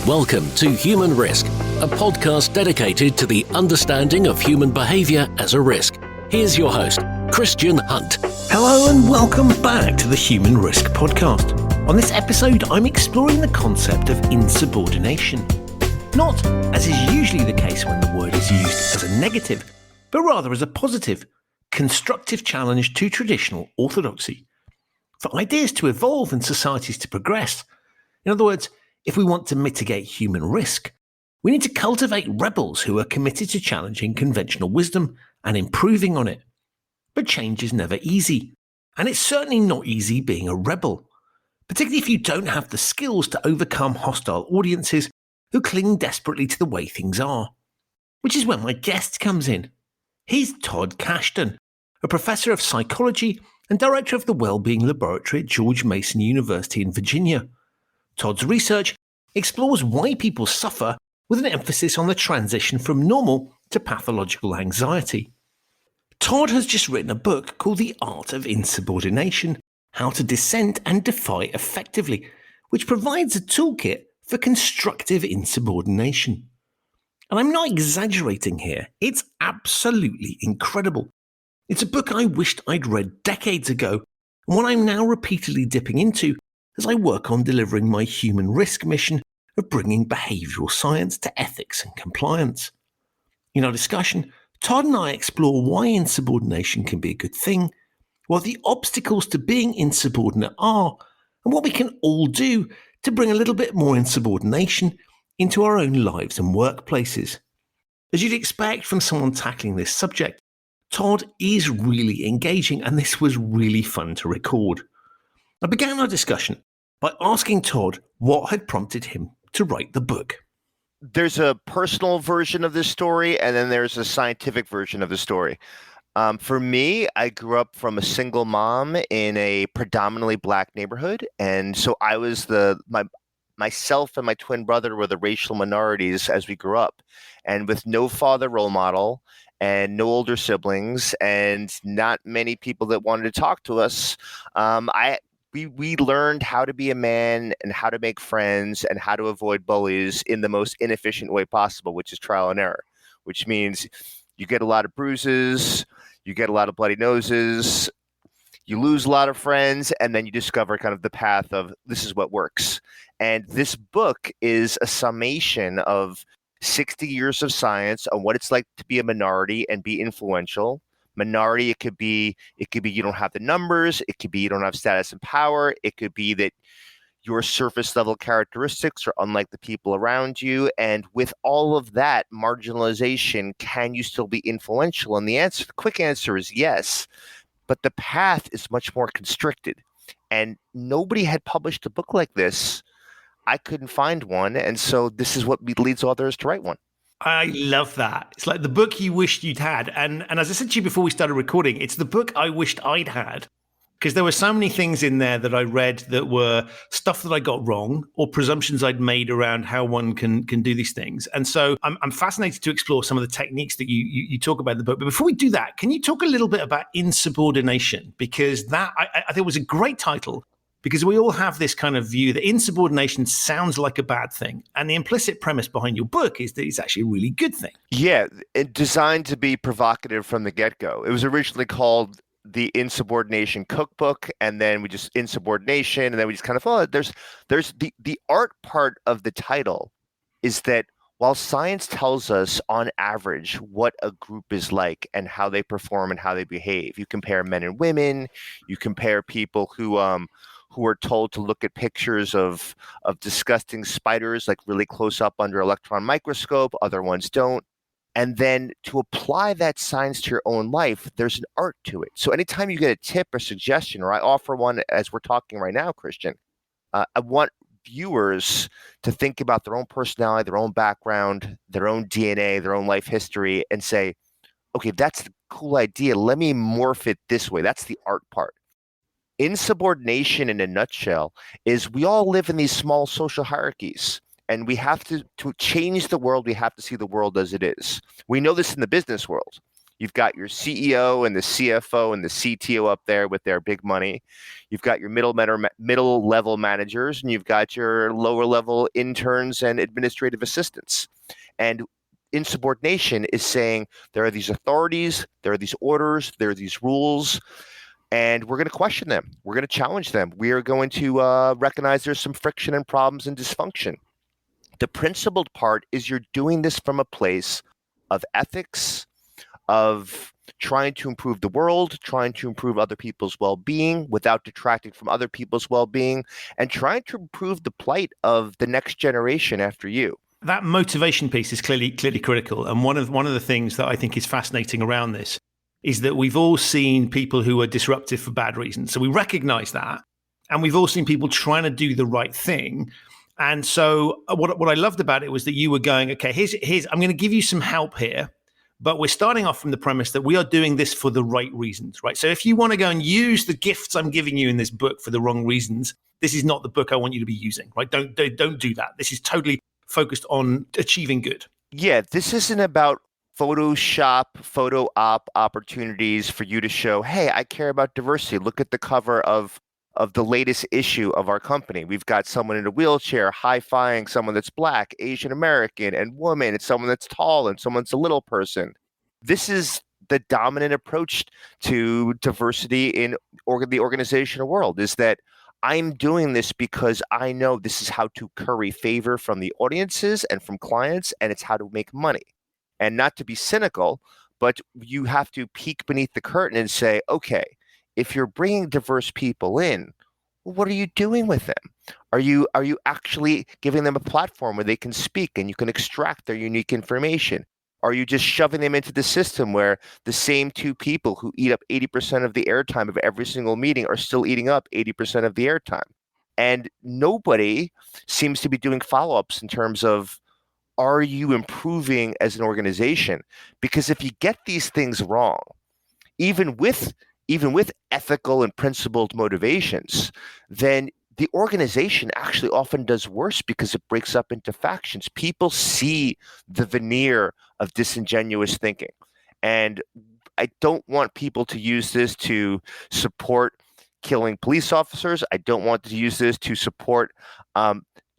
Welcome to Human Risk, a podcast dedicated to the understanding of human behaviour as a risk. Here's your host, Christian Hunt. Hello and welcome back to the Human Risk podcast. On this episode, I'm exploring the concept of insubordination. Not, as is usually the case when the word is used, as a negative, but rather as a positive, constructive challenge to traditional orthodoxy. For ideas to evolve and societies to progress. In other words, if we want to mitigate human risk, we need to cultivate rebels who are committed to challenging conventional wisdom and improving on it. But change is never easy, and it's certainly not easy being a rebel, particularly if you don't have the skills to overcome hostile audiences who cling desperately to the way things are. Which is where my guest comes in. He's Todd Kashdan, a professor of psychology and director of the Wellbeing Laboratory at George Mason University in Virginia. Todd's research explores why people suffer with an emphasis on the transition from normal to pathological anxiety. Todd has just written a book called The Art of Insubordination, How to Dissent and Defy Effectively, which provides a toolkit for constructive insubordination. And I'm not exaggerating here, it's absolutely incredible. It's a book I wished I'd read decades ago, and one I'm now repeatedly dipping into as I work on delivering my human risk mission of bringing behavioural science to ethics and compliance. In our discussion, Todd and I explore why insubordination can be a good thing, what the obstacles to being insubordinate are, and what we can all do to bring a little bit more insubordination into our own lives and workplaces. As you'd expect from someone tackling this subject, Todd is really engaging, and this was really fun to record. I began our discussion by asking Todd what had prompted him to write the book. There's a personal version of this story, and then there's a scientific version of the story. For me, I grew up from a single mom in a predominantly Black neighborhood, and so I was myself and my twin brother were the racial minorities as we grew up, and with no father role model and no older siblings and not many people that wanted to talk to us, we learned how to be a man and how to make friends and how to avoid bullies in the most inefficient way possible, which is trial and error, which means you get a lot of bruises, you get a lot of bloody noses, you lose a lot of friends, and then you discover kind of the path of this is what works. And this book is a summation of 60 years of science on what it's like to be a minority and be influential. Minority, it could be you don't have the numbers, it could be you don't have status and power, it could be that your surface level characteristics are unlike the people around you. And with all of that marginalization, can you still be influential? And the quick answer is yes, but the path is much more constricted. And nobody had published a book like this. I couldn't find one. And so this is what leads authors to write one. I love that. It's like the book you wished you'd had. And as I said to you before we started recording, it's the book I wished I'd had, because there were so many things in there that I read that were stuff that I got wrong or presumptions I'd made around how one can do these things. And so I'm fascinated to explore some of the techniques that you talk about in the book. But before we do that, can you talk a little bit about insubordination? Because that I think was a great title. Because we all have this kind of view that insubordination sounds like a bad thing. And the implicit premise behind your book is that it's actually a really good thing. Yeah, designed to be provocative from the get-go. It was originally called the Insubordination Cookbook, and then we just insubordination, and then we just kind of, there's the art part of the title is that while science tells us on average what a group is like and how they perform and how they behave, you compare men and women, you compare people who are told to look at pictures of disgusting spiders, like really close up under electron microscope, other ones don't. And then to apply that science to your own life, there's an art to it. So anytime you get a tip or suggestion, or I offer one as we're talking right now, Christian, I want viewers to think about their own personality, their own background, their own DNA, their own life history, and say, okay, that's a cool idea. Let me morph it this way. That's the art part. Insubordination, in a nutshell, is we all live in these small social hierarchies, and we have to change the world. We have to see the world as it is. We know this in the business world. You've got your CEO and the CFO and the CTO up there with their big money. You've got your middle level managers, and you've got your lower level interns and administrative assistants. And insubordination is saying there are these authorities, there are these orders, there are these rules, and we're going to question them. We're going to challenge them. We are going to recognize there's some friction and problems and dysfunction. The principled part is you're doing this from a place of ethics, of trying to improve the world, trying to improve other people's well-being without detracting from other people's well-being, and trying to improve the plight of the next generation after you. That motivation piece is clearly critical. And one of the things that I think is fascinating around this is that we've all seen people who are disruptive for bad reasons. So we recognize that. And we've all seen people trying to do the right thing. And so what I loved about it was that you were going, okay, here's I'm going to give you some help here, but we're starting off from the premise that we are doing this for the right reasons, right? So if you want to go and use the gifts I'm giving you in this book for the wrong reasons, this is not the book I want you to be using, right? Don't do that. This is totally focused on achieving good. Yeah, this isn't about Photoshop, photo op opportunities for you to show, hey, I care about diversity. Look at the cover of the latest issue of our company. We've got someone in a wheelchair high-fiving someone that's Black, Asian American, and woman, and someone that's tall, and someone's a little person. This is the dominant approach to diversity in the organizational world, is that I'm doing this because I know this is how to curry favor from the audiences and from clients, and it's how to make money. And not to be cynical, but you have to peek beneath the curtain and say, okay, if you're bringing diverse people in, well, what are you doing with them? Are you actually giving them a platform where they can speak and you can extract their unique information? Are you just shoving them into the system where the same two people who eat up 80% of the airtime of every single meeting are still eating up 80% of the airtime? And nobody seems to be doing follow-ups in terms of, are you improving as an organization? Because if you get these things wrong, even with ethical and principled motivations, then the organization actually often does worse because it breaks up into factions. People see the veneer of disingenuous thinking. And I don't want people to use this to support killing police officers. I don't want to use this to support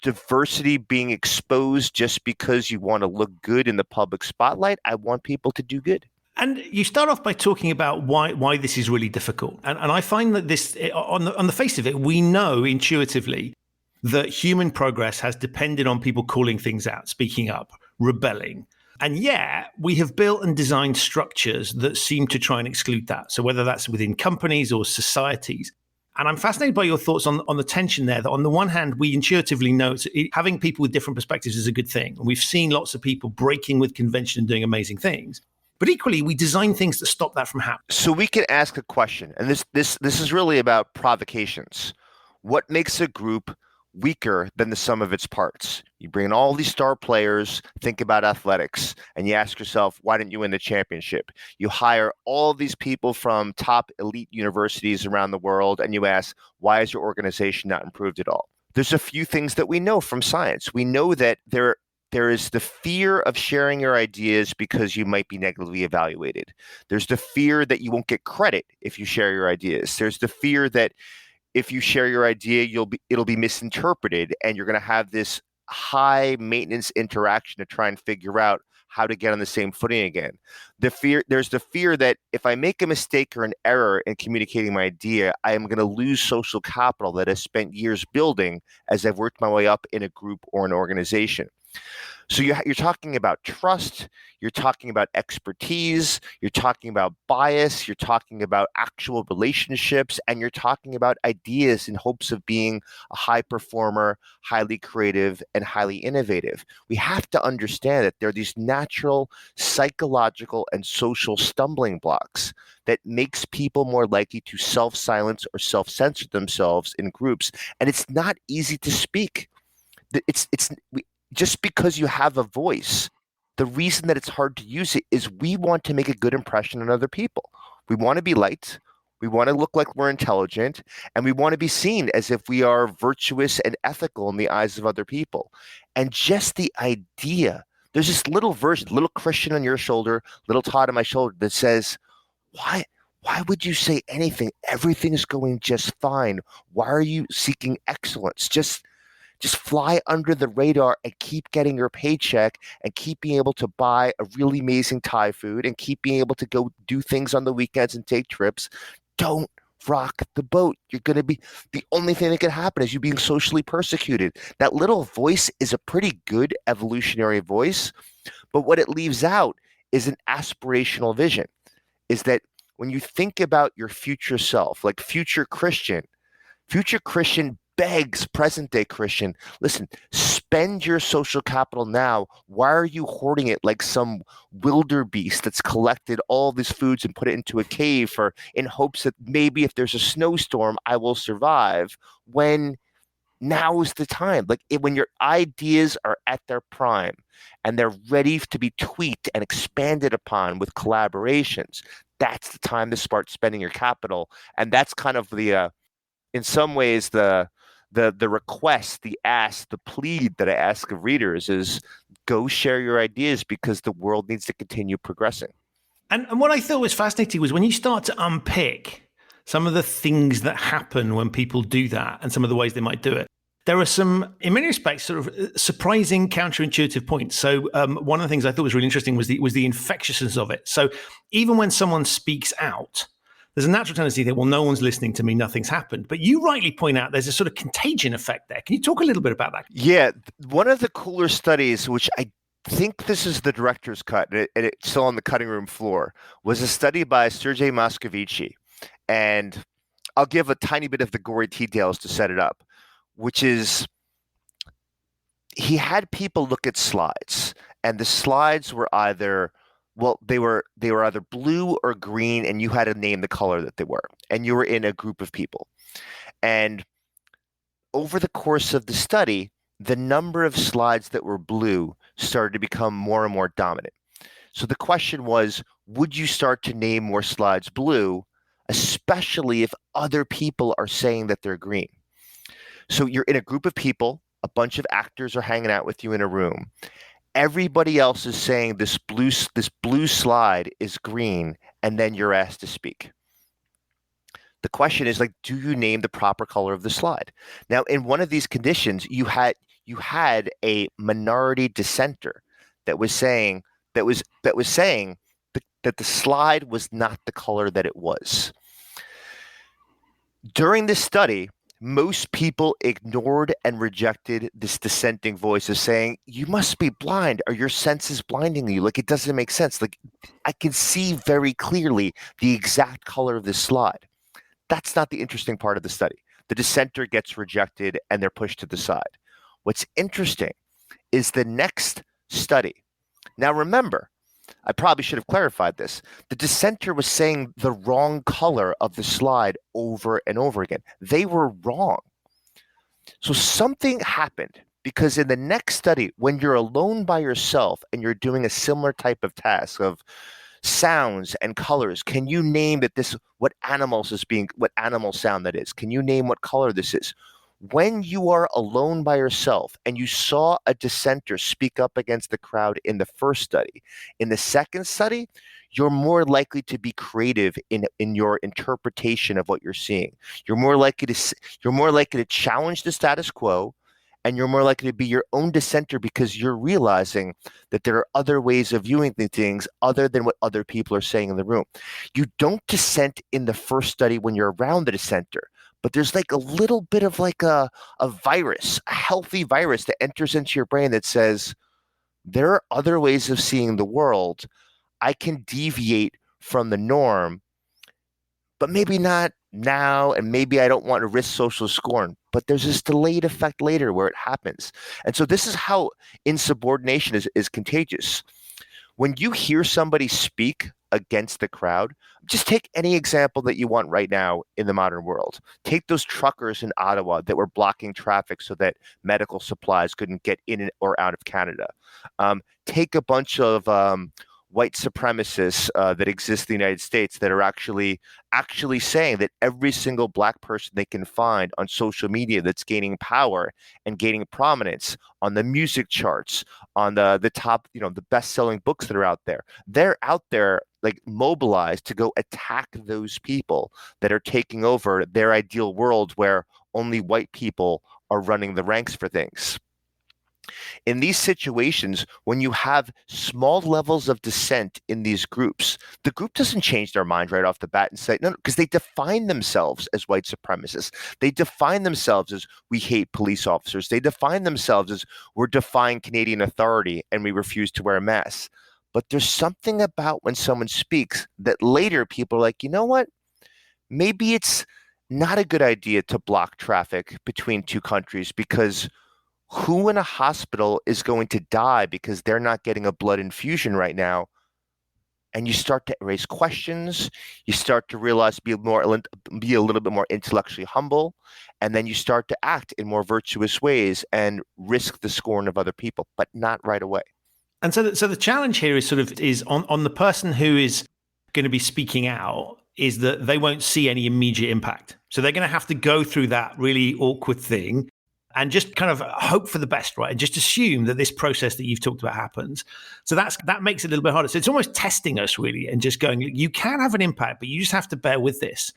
diversity being exposed just because you want to look good in the public spotlight. I want people to do good. And you start off by talking about why this is really difficult. And I find that this, on the face of it, we know intuitively that human progress has depended on people calling things out, speaking up, rebelling. And yeah, we have built and designed structures that seem to try and exclude that. So whether that's within companies or societies. And I'm fascinated by your thoughts on the tension there, that on the one hand, we intuitively know having people with different perspectives is a good thing. And we've seen lots of people breaking with convention and doing amazing things. But equally, we design things to stop that from happening. So we can ask a question, and this is really about provocations. What makes a group weaker than the sum of its parts? You bring in all these star players, think about athletics, and you ask yourself, why didn't you win the championship? You hire all these people from top elite universities around the world, and you ask, why is your organization not improved at all? There's a few things that we know from science. We know that there is the fear of sharing your ideas because you might be negatively evaluated. There's the fear that you won't get credit if you share your ideas. There's the fear that if you share your idea, it'll be misinterpreted, and you're going to have this high maintenance interaction to try and figure out how to get on the same footing again. There's the fear that if I make a mistake or an error in communicating my idea, I am going to lose social capital that I spent years building as I've worked my way up in a group or an organization. So you're talking about trust, you're talking about expertise, you're talking about bias, you're talking about actual relationships, and you're talking about ideas in hopes of being a high performer, highly creative, and highly innovative. We have to understand that there are these natural psychological and social stumbling blocks that makes people more likely to self-silence or self-censor themselves in groups. And it's not easy to speak. Just because you have a voice, the reason that it's hard to use it is we want to make a good impression on other people. We want to be liked. We want to look like we're intelligent, and we want to be seen as if we are virtuous and ethical in the eyes of other people. And just the idea there's this little version, little Christian on your shoulder, little Todd on my shoulder that says, why? Why would you say anything? Everything's going just fine. Why are you seeking excellence? Just fly under the radar and keep getting your paycheck and keep being able to buy a really amazing Thai food and keep being able to go do things on the weekends and take trips. Don't rock the boat. You're going to be the only thing that can happen is you being socially persecuted. That little voice is a pretty good evolutionary voice, but what it leaves out is an aspirational vision, is that when you think about your future self, like future Christian begs present day Christian, listen, spend your social capital now. Why are you hoarding it like some wildebeest that's collected all these foods and put it into a cave in hopes that maybe if there's a snowstorm, I will survive, when now is the time. When your ideas are at their prime and they're ready to be tweaked and expanded upon with collaborations, that's the time to start spending your capital. And that's kind of in some ways, the request, the ask, the plead that I ask of readers is go share your ideas because the world needs to continue progressing. And what I thought was fascinating was when you start to unpick some of the things that happen when people do that and some of the ways they might do it, there are some, in many respects, sort of surprising counterintuitive points. So one of the things I thought was really interesting was the infectiousness of it. So even when someone speaks out, there's a natural tendency that, well, no one's listening to me, nothing's happened. But you rightly point out there's a sort of contagion effect there. Can you talk a little bit about that? Yeah. One of the cooler studies, which I think this is the director's cut, and it's still on the cutting room floor, was a study by Sergei Moscovici. And I'll give a tiny bit of the gory details to set it up, which is he had people look at slides, and the slides were either they were either blue or green, and you had to name the color that they were, and you were in a group of people. And over the course of the study, the number of slides that were blue started to become more and more dominant. So the question was, would you start to name more slides blue, especially if other people are saying that they're green? So you're in a group of people, a bunch of actors are hanging out with you in a room. Everybody else is saying this blue slide is green, and then you're asked to speak. The question is, do you name the proper color of the slide? Now, in one of these conditions, you had a minority dissenter that was saying that the slide was not the color that it was. During this study, most people ignored and rejected this dissenting voice of saying, you must be blind. Are your senses blinding you? It doesn't make sense. I can see very clearly the exact color of this slide. That's not the interesting part of the study. The dissenter gets rejected and they're pushed to the side. What's interesting is the next study. Now, remember, I probably should have clarified this. The dissenter was saying the wrong color of the slide over and over again. They were wrong. So something happened, because in the next study, when you're alone by yourself and you're doing a similar type of task of sounds and colors, can you name what animal sound that is? Can you name what color this is? When you are alone by yourself and you saw a dissenter speak up against the crowd in the first study, in the second study, you're more likely to be creative in your interpretation of what you're seeing. You're more likely to challenge the status quo, and you're more likely to be your own dissenter because you're realizing that there are other ways of viewing the things other than what other people are saying in the room. You don't dissent in the first study when you're around the dissenter, but there's a little bit of a virus, a healthy virus that enters into your brain that says, there are other ways of seeing the world. I can deviate from the norm, but maybe not now, and maybe I don't want to risk social scorn. But there's this delayed effect later where it happens. And so this is how insubordination is contagious. When you hear somebody speak against the crowd, just take any example that you want right now in the modern world. Take those truckers in Ottawa that were blocking traffic so that medical supplies couldn't get in or out of Canada. Take a bunch of white supremacists that exist in the United States that are actually saying that every single black person they can find on social media that's gaining power and gaining prominence on the music charts, on the top, the best-selling books that are out there, they're out there like mobilized to go attack those people that are taking over their ideal world where only white people are running the ranks for things. In these situations, when you have small levels of dissent in these groups, the group doesn't change their mind right off the bat and say, no, because they define themselves as white supremacists. They define themselves as we hate police officers. They define themselves as we're defying Canadian authority and we refuse to wear masks. But there's something about when someone speaks that later people are like, you know what? Maybe it's not a good idea to block traffic between two countries because who in a hospital is going to die because they're not getting a blood infusion right now? And you start to raise questions. You start to realize, be a little bit more intellectually humble, and then you start to act in more virtuous ways and risk the scorn of other people, but not right away. And so the challenge here is on the person who is going to be speaking out is that they won't see any immediate impact. So they're going to have to go through that really awkward thing and just kind of hope for the best, right? And just assume that this process that you've talked about happens. So that makes it a little bit harder. So it's almost testing us really and just going, you can have an impact, but you just have to bear with this.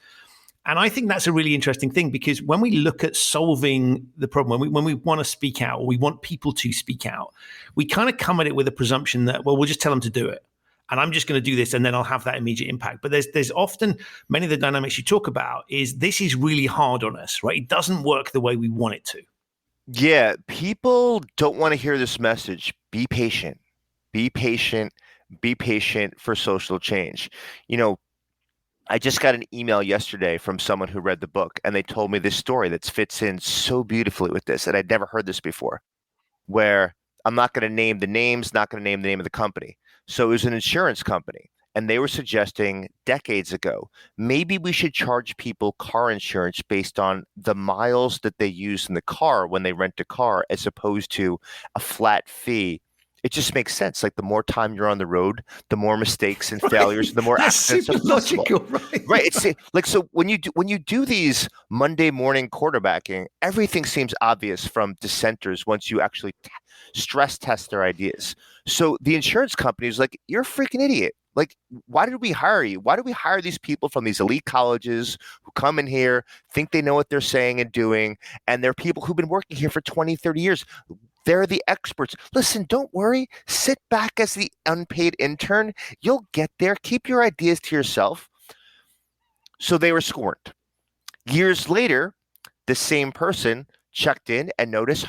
And I think that's a really interesting thing because when we look at solving the problem, when we want to speak out or we want people to speak out, we kind of come at it with a presumption that, well, we'll just tell them to do it. And I'm just going to do this and then I'll have that immediate impact. But there's often many of the dynamics you talk about is this is really hard on us, right? It doesn't work the way we want it to. Yeah, people don't want to hear this message. Be patient. Be patient. Be patient for social change. I just got an email yesterday from someone who read the book, and they told me this story that fits in so beautifully with this, and I'd never heard this before, where I'm not going to name the names, not going to name the name of the company. So it was an insurance company, and they were suggesting decades ago, maybe we should charge people car insurance based on the miles that they use in the car when they rent a car, as opposed to a flat fee. It just makes sense. Like the more time you're on the road, the more mistakes and failures, the more accidents are logical, right? It's like, so when you do these Monday morning quarterbacking, everything seems obvious from dissenters once you actually stress test their ideas. So the insurance company is like, you're a freaking idiot. Like, why did we hire you? Why do we hire these people from these elite colleges who come in here, think they know what they're saying and doing, and they're people who've been working here for 20, 30 years. They're the experts. Listen, don't worry. Sit back as the unpaid intern. You'll get there. Keep your ideas to yourself. So they were scorned. Years later, the same person checked in and noticed,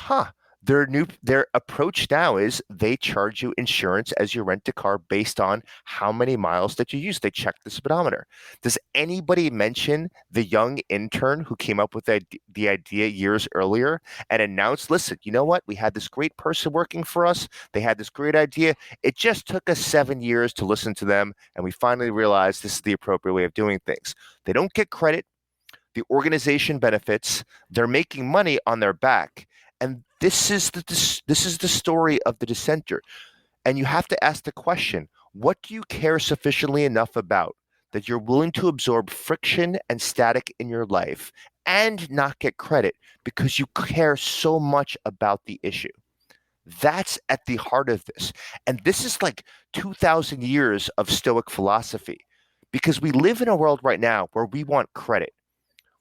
their approach now is they charge you insurance as you rent a car based on how many miles that you use. They check the speedometer. Does anybody mention the young intern who came up with the idea years earlier and announced, listen, you know what? We had this great person working for us. They had this great idea. It just took us 7 years to listen to them, and we finally realized this is the appropriate way of doing things. They don't get credit. The organization benefits. They're making money on their back. And this is the story of the dissenter. And you have to ask the question, what do you care sufficiently enough about that you're willing to absorb friction and static in your life and not get credit because you care so much about the issue? That's at the heart of this. And this is like 2,000 years of Stoic philosophy, because we live in a world right now where we want credit.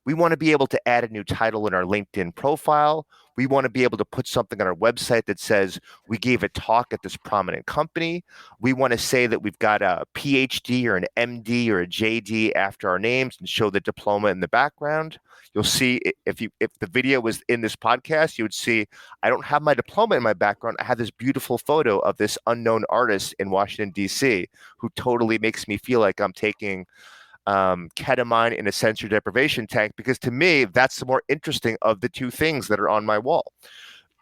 We want to be able to add a new title in our LinkedIn profile. We want to be able to put something on our website that says we gave a talk at this prominent company. We want to say that we've got a PhD or an MD or a JD after our names and show the diploma in the background. You'll see if the video was in this podcast, you would see I don't have my diploma in my background. I have this beautiful photo of this unknown artist in Washington, D.C., who totally makes me feel like I'm taking ketamine in a sensory deprivation tank, because to me, that's the more interesting of the two things that are on my wall.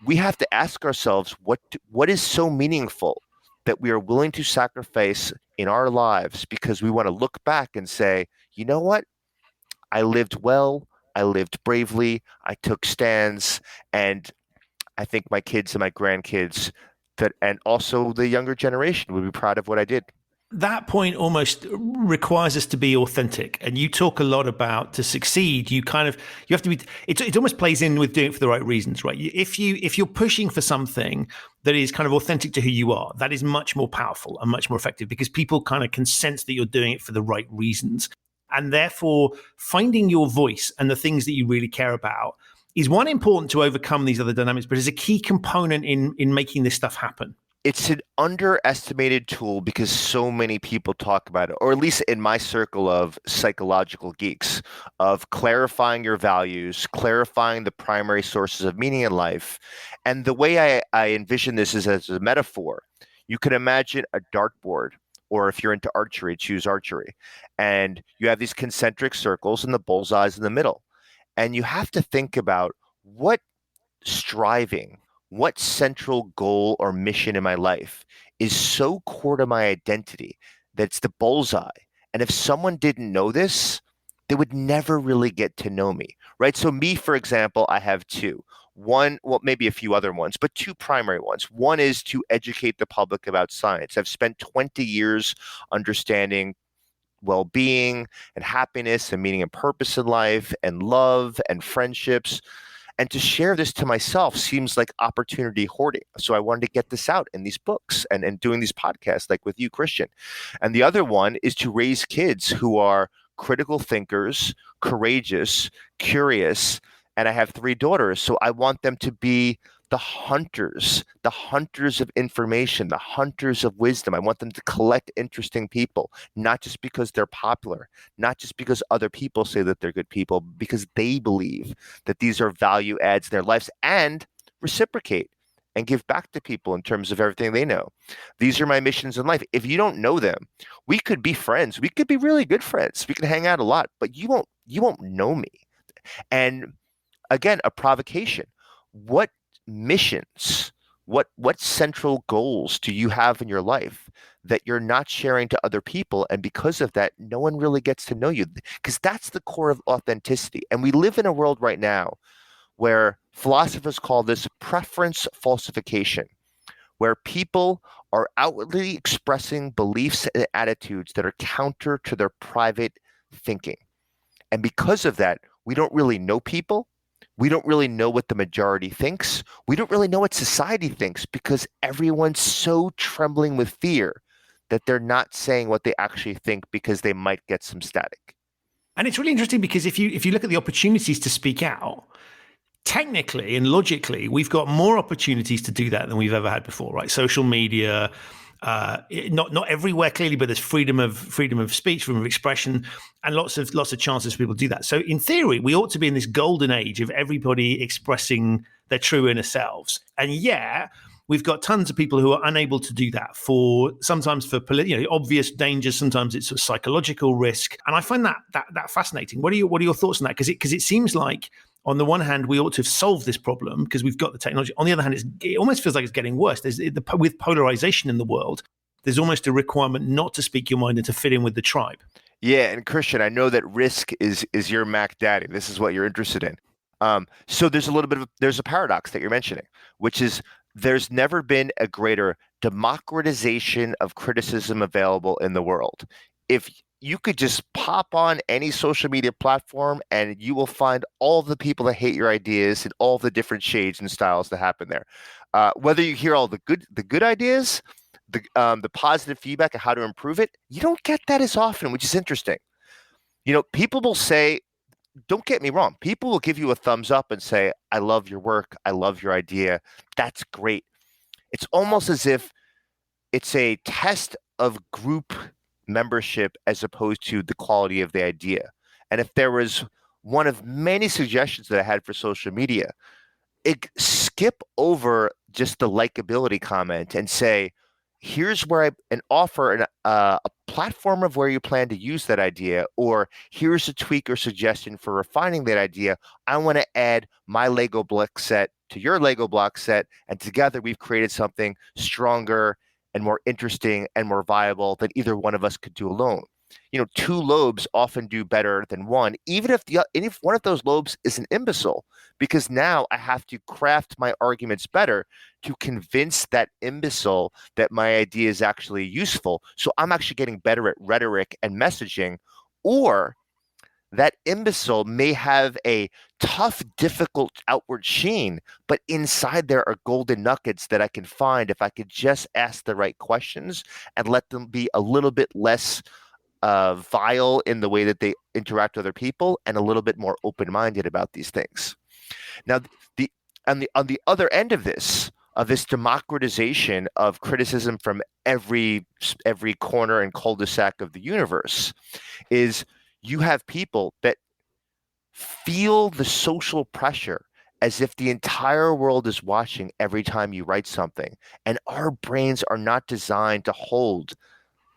We have to ask ourselves, what is so meaningful that we are willing to sacrifice in our lives because we want to look back and say, you know what? I lived well. I lived bravely. I took stands. And I think my kids and my grandkids and also the younger generation would be proud of what I did. That point almost requires us to be authentic. And you talk a lot about to succeed, you have to be, it almost plays in with doing it for the right reasons, right? If you're pushing for something that is kind of authentic to who you are, that is much more powerful and much more effective because people kind of can sense that you're doing it for the right reasons. And therefore, finding your voice and the things that you really care about is one important to overcome these other dynamics, but is a key component in making this stuff happen. It's an underestimated tool because so many people talk about it, or at least in my circle of psychological geeks, of clarifying your values, clarifying the primary sources of meaning in life. And the way I envision this is as a metaphor. You can imagine a dartboard, or if you're into archery, choose archery. And you have these concentric circles and the bullseyes in the middle. And you have to think about what striving, what central goal or mission in my life is so core to my identity that it's the bullseye. And if someone didn't know this, they would never really get to know me, right? So me, for example, I have two. One, well, maybe a few other ones, but two primary ones. One is to educate the public about science. I've spent 20 years understanding well-being and happiness and meaning and purpose in life and love and friendships. And to share this to myself seems like opportunity hoarding. So I wanted to get this out in these books and doing these podcasts like with you, Christian. And the other one is to raise kids who are critical thinkers, courageous, curious. And I have three daughters. So I want them to be the hunters of information, the hunters of wisdom. I want them to collect interesting people, not just because they're popular, not just because other people say that they're good people, because they believe that these are value adds in their lives and reciprocate and give back to people in terms of everything they know. These are my missions in life. If you don't know them, we could be friends. We could be really good friends. We can hang out a lot, but you won't know me. And again, a provocation. What missions, what central goals do you have in your life that you're not sharing to other people? And because of that, no one really gets to know you, because that's the core of authenticity. And we live in a world right now where philosophers call this preference falsification, where people are outwardly expressing beliefs and attitudes that are counter to their private thinking. And because of that, we don't really know people. We don't really know what the majority thinks. We don't really know what society thinks because everyone's so trembling with fear that they're not saying what they actually think because they might get some static. And it's really interesting because if you look at the opportunities to speak out, technically and logically, we've got more opportunities to do that than we've ever had before, right? Social media, not everywhere clearly, but there's freedom of speech, freedom of expression, and lots of chances for people to do that. So in theory, we ought to be in this golden age of everybody expressing their true inner selves. And yeah, we've got tons of people who are unable to do that sometimes for obvious dangers. Sometimes it's a psychological risk, and I find that fascinating. What are your thoughts on that? Because it seems like, on the one hand, we ought to have solved this problem because we've got the technology. On the other hand, it almost feels like it's getting worse. With polarization in the world, there's almost a requirement not to speak your mind and to fit in with the tribe. Yeah, and Christian, I know that risk is your Mac Daddy. This is what you're interested in. So there's a paradox that you're mentioning, which is there's never been a greater democratization of criticism available in the world. If you could just pop on any social media platform and you will find all the people that hate your ideas and all the different shades and styles that happen there. Whether you hear all the good ideas, the positive feedback of how to improve it, you don't get that as often, which is interesting. People will say, don't get me wrong, people will give you a thumbs up and say, I love your work, I love your idea, that's great. It's almost as if it's a test of group membership as opposed to the quality of the idea. And if there was one of many suggestions that I had for social media, skip over just the likability comment and say, here's where offer a platform of where you plan to use that idea, or here's a tweak or suggestion for refining that idea. I want to add my Lego block set to your Lego block set, and together we've created something stronger and more interesting and more viable than either one of us could do alone. two lobes often do better than one, even if one of those lobes is an imbecile, because now I have to craft my arguments better to convince that imbecile that my idea is actually useful. So I'm actually getting better at rhetoric and messaging. Or that imbecile may have a tough, difficult outward sheen, but inside there are golden nuggets that I can find if I could just ask the right questions and let them be a little bit less vile in the way that they interact with other people and a little bit more open-minded about these things. Now, on the other end of this democratization of criticism from every corner and cul-de-sac of the universe is you have people that feel the social pressure as if the entire world is watching every time you write something. And our brains are not designed to hold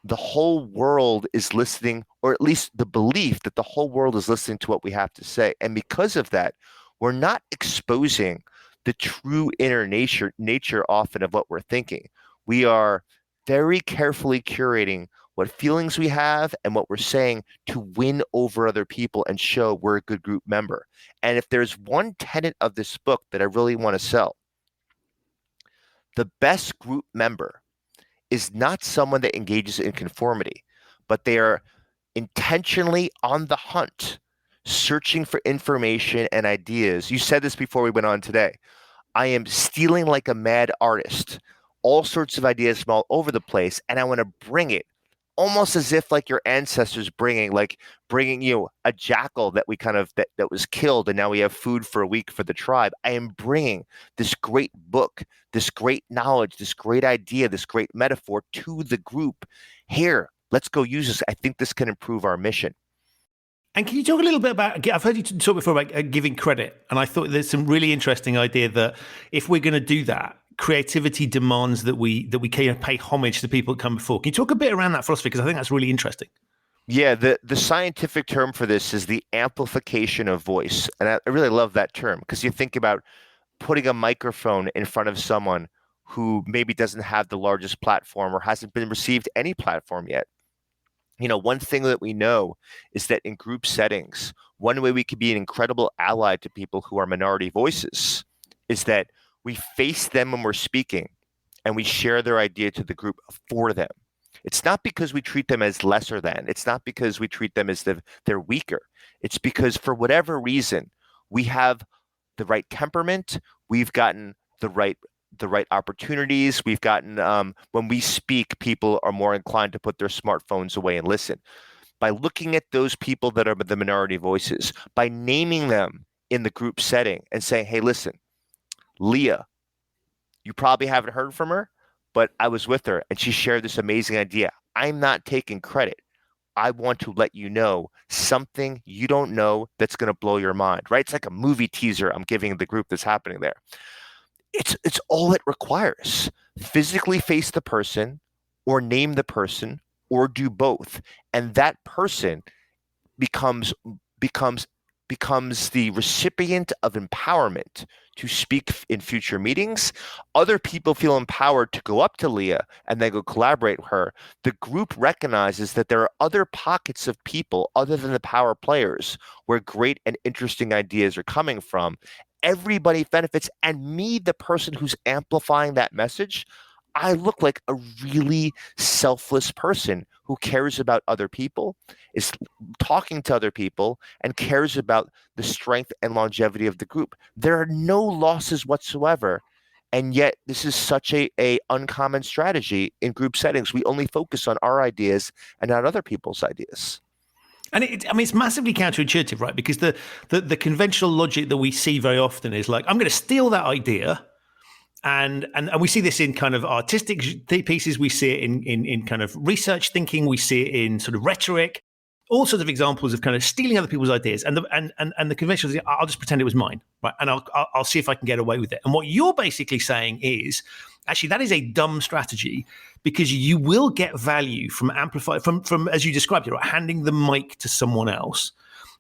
the whole world is listening, or at least the belief that the whole world is listening to what we have to say. And because of that, we're not exposing the true inner nature often of what we're thinking. We are very carefully curating what feelings we have and what we're saying to win over other people and show we're a good group member. And if there's one tenet of this book that I really want to sell, the best group member is not someone that engages in conformity, but they are intentionally on the hunt, searching for information and ideas. You said this before we went on today. I am stealing like a mad artist, all sorts of ideas from all over the place, and I want to bring it almost as if like your ancestors bringing you a jackal that we that was killed, and now we have food for a week for the tribe. I am bringing this great book, this great knowledge, this great idea, this great metaphor to the group. Here, let's go use this. I think this can improve our mission. And can you talk a little bit about, I've heard you talk before about giving credit, and I thought there's some really interesting idea that if we're going to do that, creativity demands that we can pay homage to people that come before. Can you talk a bit around that philosophy? Because I think that's really interesting. Yeah, the scientific term for this is the amplification of voice. And I really love that term, because you think about putting a microphone in front of someone who maybe doesn't have the largest platform or hasn't been received any platform yet. One thing that we know is that in group settings, one way we can be an incredible ally to people who are minority voices is that we face them when we're speaking and we share their idea to the group for them. It's not because we treat them as lesser than. It's not because we treat them as they're weaker. It's because for whatever reason, we have the right temperament. We've gotten the right opportunities. We've gotten, when we speak, people are more inclined to put their smartphones away and listen. By looking at those people that are the minority voices, by naming them in the group setting and saying, hey, listen, Leah, you probably haven't heard from her, but I was with her and she shared this amazing idea. I'm not taking credit. I want to let you know something you don't know that's going to blow your mind, right? It's like a movie teaser I'm giving the group that's happening there. It's all it requires. Physically face the person or name the person or do both. And that person becomes the recipient of empowerment to speak in future meetings. Other people feel empowered to go up to Leah and then go collaborate with her. The group recognizes that there are other pockets of people other than the power players where great and interesting ideas are coming from. Everybody benefits, and me, the person who's amplifying that message, I look like a really selfless person who cares about other people, is talking to other people, and cares about the strength and longevity of the group. There are no losses whatsoever, and yet this is such a uncommon strategy in group settings. We only focus on our ideas and not other people's ideas. And it's massively counterintuitive, right? Because the conventional logic that we see very often is like, I'm going to steal that idea. And we see this in kind of artistic pieces. We see it in kind of research thinking. We see it in sort of rhetoric. All sorts of examples of kind of stealing other people's ideas. And the conventional is, I'll just pretend it was mine, right? And I'll see if I can get away with it. And what you're basically saying is, actually, that is a dumb strategy, because you will get value from from as you described it, right? Handing the mic to someone else.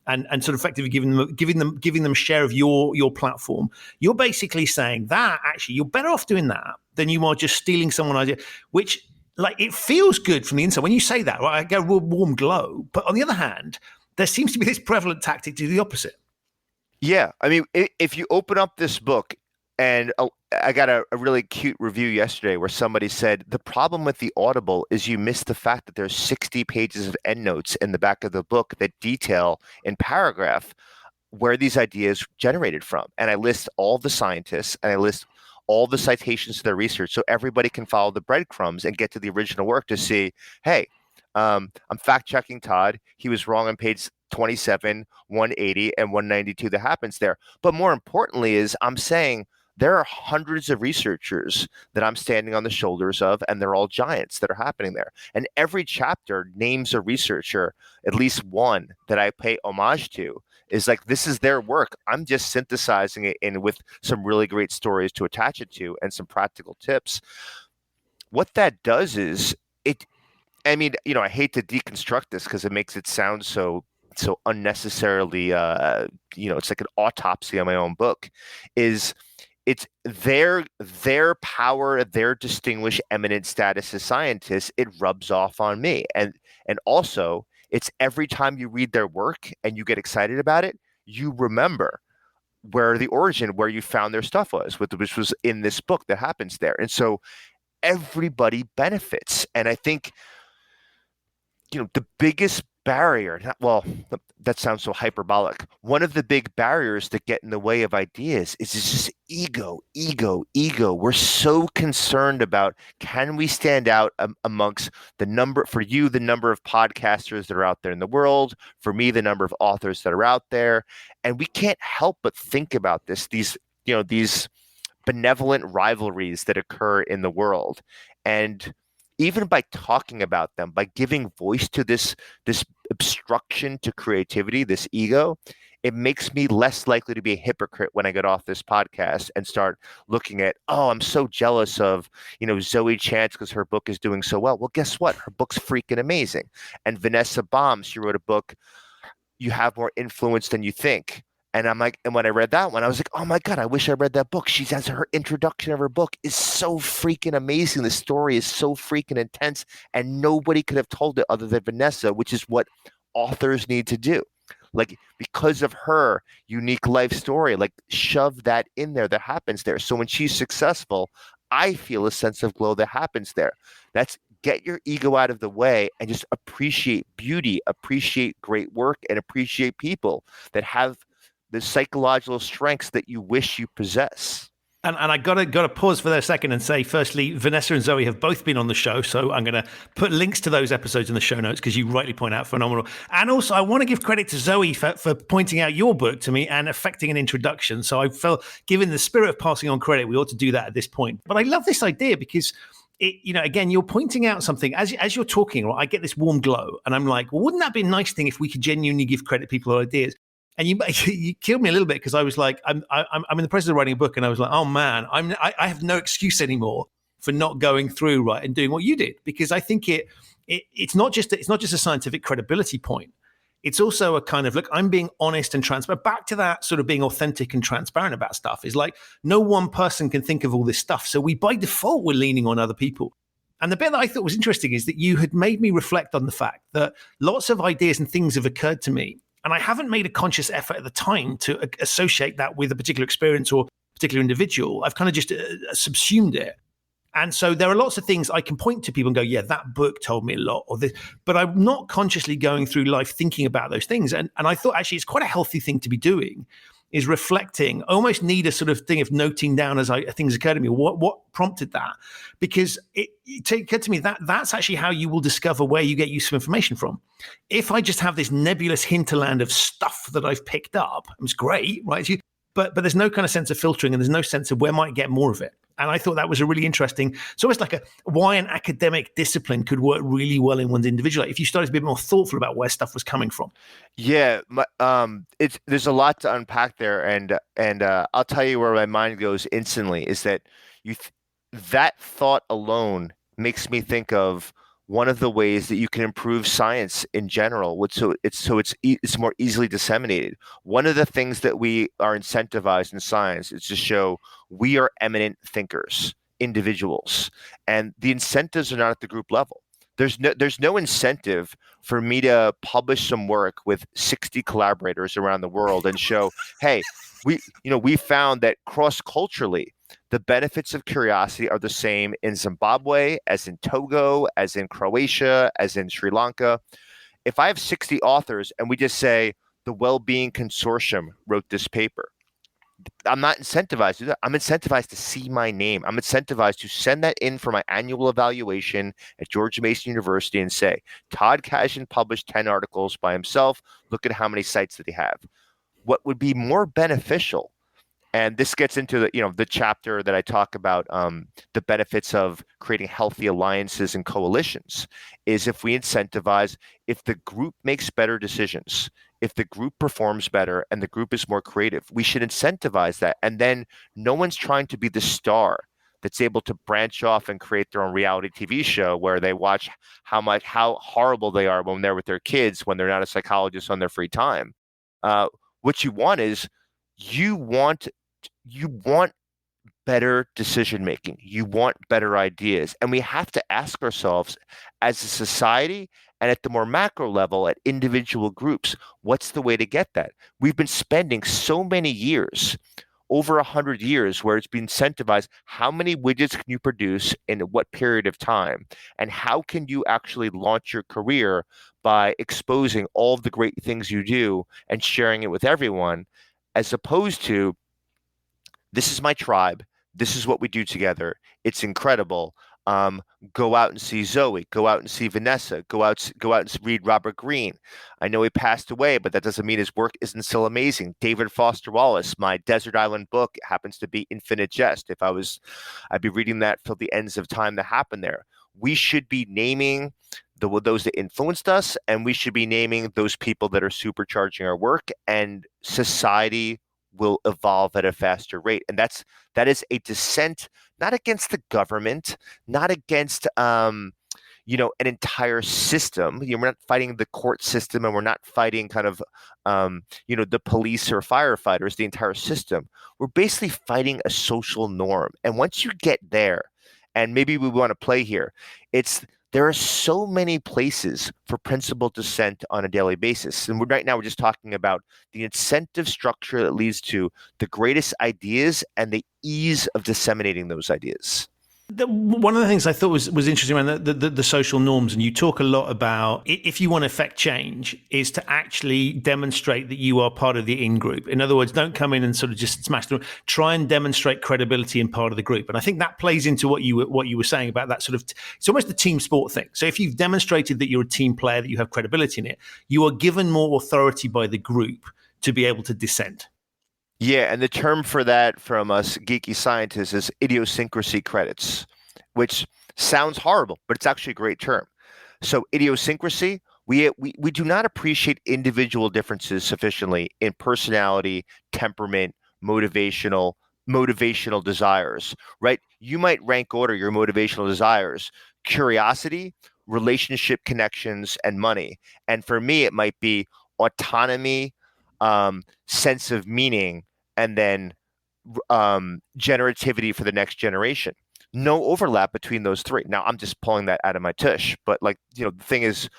And sort of effectively giving them share of your platform. You're basically saying that actually you're better off doing that than you are just stealing someone's idea, which like it feels good from the inside. When you say that, right, I get a real warm glow. But on the other hand, there seems to be this prevalent tactic to do the opposite. Yeah. I mean, if you open up this book, and I got a really cute review yesterday where somebody said the problem with the Audible is you miss the fact that there's 60 pages of endnotes in the back of the book that detail in paragraph where these ideas generated from. And I list all the scientists and I list all the citations to their research so everybody can follow the breadcrumbs and get to the original work to see, hey, I'm fact checking Todd. He was wrong on page 27, 180, and 192 that happens there. But more importantly is I'm saying there are hundreds of researchers that I'm standing on the shoulders of, and they're all giants that are happening there. And every chapter names a researcher, at least one that I pay homage to, is like, this is their work. I'm just synthesizing it in with some really great stories to attach it to and some practical tips. What that does is I mean, I hate to deconstruct this because it makes it sound so unnecessarily, it's like an autopsy on my own book, is it's their power, their distinguished eminent status as scientists, it rubs off on me. And also it's every time you read their work and you get excited about it, you remember where the origin, where you found their stuff was, which was in this book that happens there. And so everybody benefits. And I think, the biggest barrier, that sounds so hyperbolic. One of the big barriers that get in the way of ideas is just ego. We're so concerned about, can we stand out amongst the number of podcasters that are out there in the world, for me, the number of authors that are out there. And we can't help but think about these benevolent rivalries that occur in the world. And even by talking about them, by giving voice to this obstruction to creativity, this ego, it makes me less likely to be a hypocrite when I get off this podcast and start looking at, I'm so jealous of, Zoe Chance because her book is doing so well. Well, guess what? Her book's freaking amazing. And Vanessa Baum, she wrote a book, You Have More Influence Than You Think. And I'm like, and when I read that one, I was like, oh my God, I wish I read that book. She has her introduction of her book is so freaking amazing. The story is so freaking intense, and nobody could have told it other than Vanessa, which is what authors need to do. Like, because of her unique life story, like, shove that in there that happens there. So when she's successful, I feel a sense of glow that happens there. That's get your ego out of the way and just appreciate beauty, appreciate great work, and appreciate people that have the psychological strengths that you wish you possess. And I gotta pause for that a second and say, firstly, Vanessa and Zoe have both been on the show, so I'm gonna put links to those episodes in the show notes because you rightly point out phenomenal. And also, I want to give credit to Zoe for pointing out your book to me and affecting an introduction. So I felt, given the spirit of passing on credit, we ought to do that at this point. But I love this idea because again, you're pointing out something as you're talking. Right, I get this warm glow, and I'm like, well, wouldn't that be a nice thing if we could genuinely give credit people or ideas? And you killed me a little bit because I was like, I'm in the process of writing a book, and I was like, oh man, I have no excuse anymore for not going through right and doing what you did, because I think it's not just a scientific credibility point. It's also a kind of, look, I'm being honest and transparent. Back to that sort of being authentic and transparent about stuff is like, no one person can think of all this stuff, so we by default we're leaning on other people. And the bit that I thought was interesting is that you had made me reflect on the fact that lots of ideas and things have occurred to me, and I haven't made a conscious effort at the time to associate that with a particular experience or particular individual. I've kind of just subsumed it. And so there are lots of things I can point to people and go, yeah, that book told me a lot, or this, but I'm not consciously going through life thinking about those things. And I thought actually it's quite a healthy thing to be doing, is reflecting. I almost need a sort of thing of noting down as things occur to me. What prompted that? Because it occurred to me that that's actually how you will discover where you get useful information from. If I just have this nebulous hinterland of stuff that I've picked up, it's great, right? But there's no kind of sense of filtering, and there's no sense of where might I get more of it. And I thought that was a really interesting. It's almost like why an academic discipline could work really well in one's individual life if you started to be a bit more thoughtful about where stuff was coming from. Yeah, there's a lot to unpack there, and I'll tell you where my mind goes instantly is that that thought alone makes me think of one of the ways that you can improve science in general, so it's more easily disseminated. One of the things that we are incentivized in science is to show we are eminent thinkers, individuals, and the incentives are not at the group level. There's no incentive for me to publish some work with 60 collaborators around the world and show, hey, we found that cross-culturally, the benefits of curiosity are the same in Zimbabwe as in Togo, as in Croatia, as in Sri Lanka. If I have 60 authors and we just say the Well-Being Consortium wrote this paper, I'm not incentivized to do that. I'm incentivized to see my name. I'm incentivized to send that in for my annual evaluation at George Mason University and say, Todd Kashdan published 10 articles by himself. Look at how many sites that he have. What would be more beneficial, and this gets into the chapter that I talk about, the benefits of creating healthy alliances and coalitions, is if we incentivize, if the group makes better decisions, if the group performs better and the group is more creative, we should incentivize that. And then no one's trying to be the star that's able to branch off and create their own reality TV show where they watch how horrible they are when they're with their kids, when they're not a psychologist on their free time. What you want is you want better decision making. You want better ideas. And we have to ask ourselves as a society and at the more macro level, at individual groups, what's the way to get that? We've been spending so many years, over 100 years, where it's been incentivized. How many widgets can you produce in what period of time? And how can you actually launch your career by exposing all of the great things you do and sharing it with everyone, as opposed to, this is my tribe. This is what we do together. It's incredible. Go out and see Zoe. Go out and see Vanessa. Go out and read Robert Greene. I know he passed away, but that doesn't mean his work isn't still amazing. David Foster Wallace. My Desert Island book happens to be Infinite Jest. I'd be reading that till the ends of time that happened there. We should be naming those that influenced us, and we should be naming those people that are supercharging our work, and society will evolve at a faster rate. And that is a dissent, not against the government, not against an entire system. We're not fighting the court system, and we're not fighting kind of the police or firefighters, the entire system. We're basically fighting a social norm. And once you get there, and maybe we want to play here, there are so many places for principled dissent on a daily basis. And right now we're just talking about the incentive structure that leads to the greatest ideas and the ease of disseminating those ideas. One of the things I thought was interesting around the social norms, and you talk a lot about, if you want to affect change, is to actually demonstrate that you are part of the in-group. In other words, don't come in and sort of just smash through. Try and demonstrate credibility in part of the group. And I think that plays into what you were saying about that sort of, it's almost a team sport thing. So if you've demonstrated that you're a team player, that you have credibility in it, you are given more authority by the group to be able to dissent. Yeah, and the term for that from us geeky scientists is idiosyncrasy credits, which sounds horrible, but it's actually a great term. So idiosyncrasy, we do not appreciate individual differences sufficiently in personality, temperament, motivational desires, right? You might rank order your motivational desires: curiosity, relationship connections, and money. And for me, it might be autonomy, sense of meaning, and then generativity for the next generation. No overlap between those three. Now, I'm just pulling that out of my tush, but the thing is,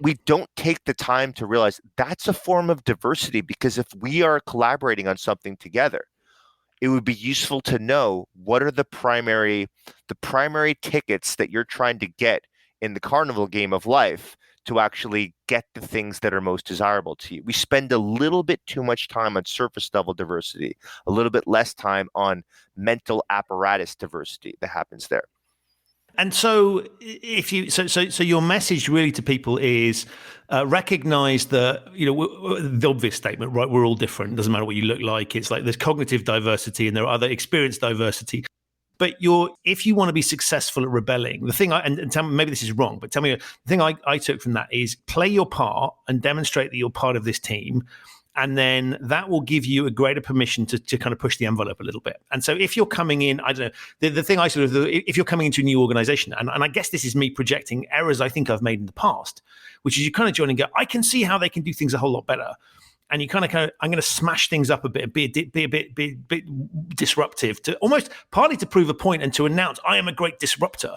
we don't take the time to realize that's a form of diversity, because if we are collaborating on something together, it would be useful to know what are the primary tickets that you're trying to get in the carnival game of life to actually get the things that are most desirable to you. We spend a little bit too much time on surface level diversity, a little bit less time on mental apparatus diversity that happens there. And so so your message really to people is recognize that, the obvious statement, right? We're all different. It doesn't matter what you look like. It's like there's cognitive diversity and there are other experience diversity. But if you want to be successful at rebelling, the thing, and tell me, maybe this is wrong, but tell me, the thing I took from that is play your part and demonstrate that you're part of this team. And then that will give you a greater permission to kind of push the envelope a little bit. And so if you're coming in, I don't know, the thing if you're coming into a new organization, and I guess this is me projecting errors I think I've made in the past, which is you kind of join and go, I can see how they can do things a whole lot better. and you kind of I'm going to smash things up a bit, be a bit disruptive, to almost partly to prove a point and to announce I am a great disruptor.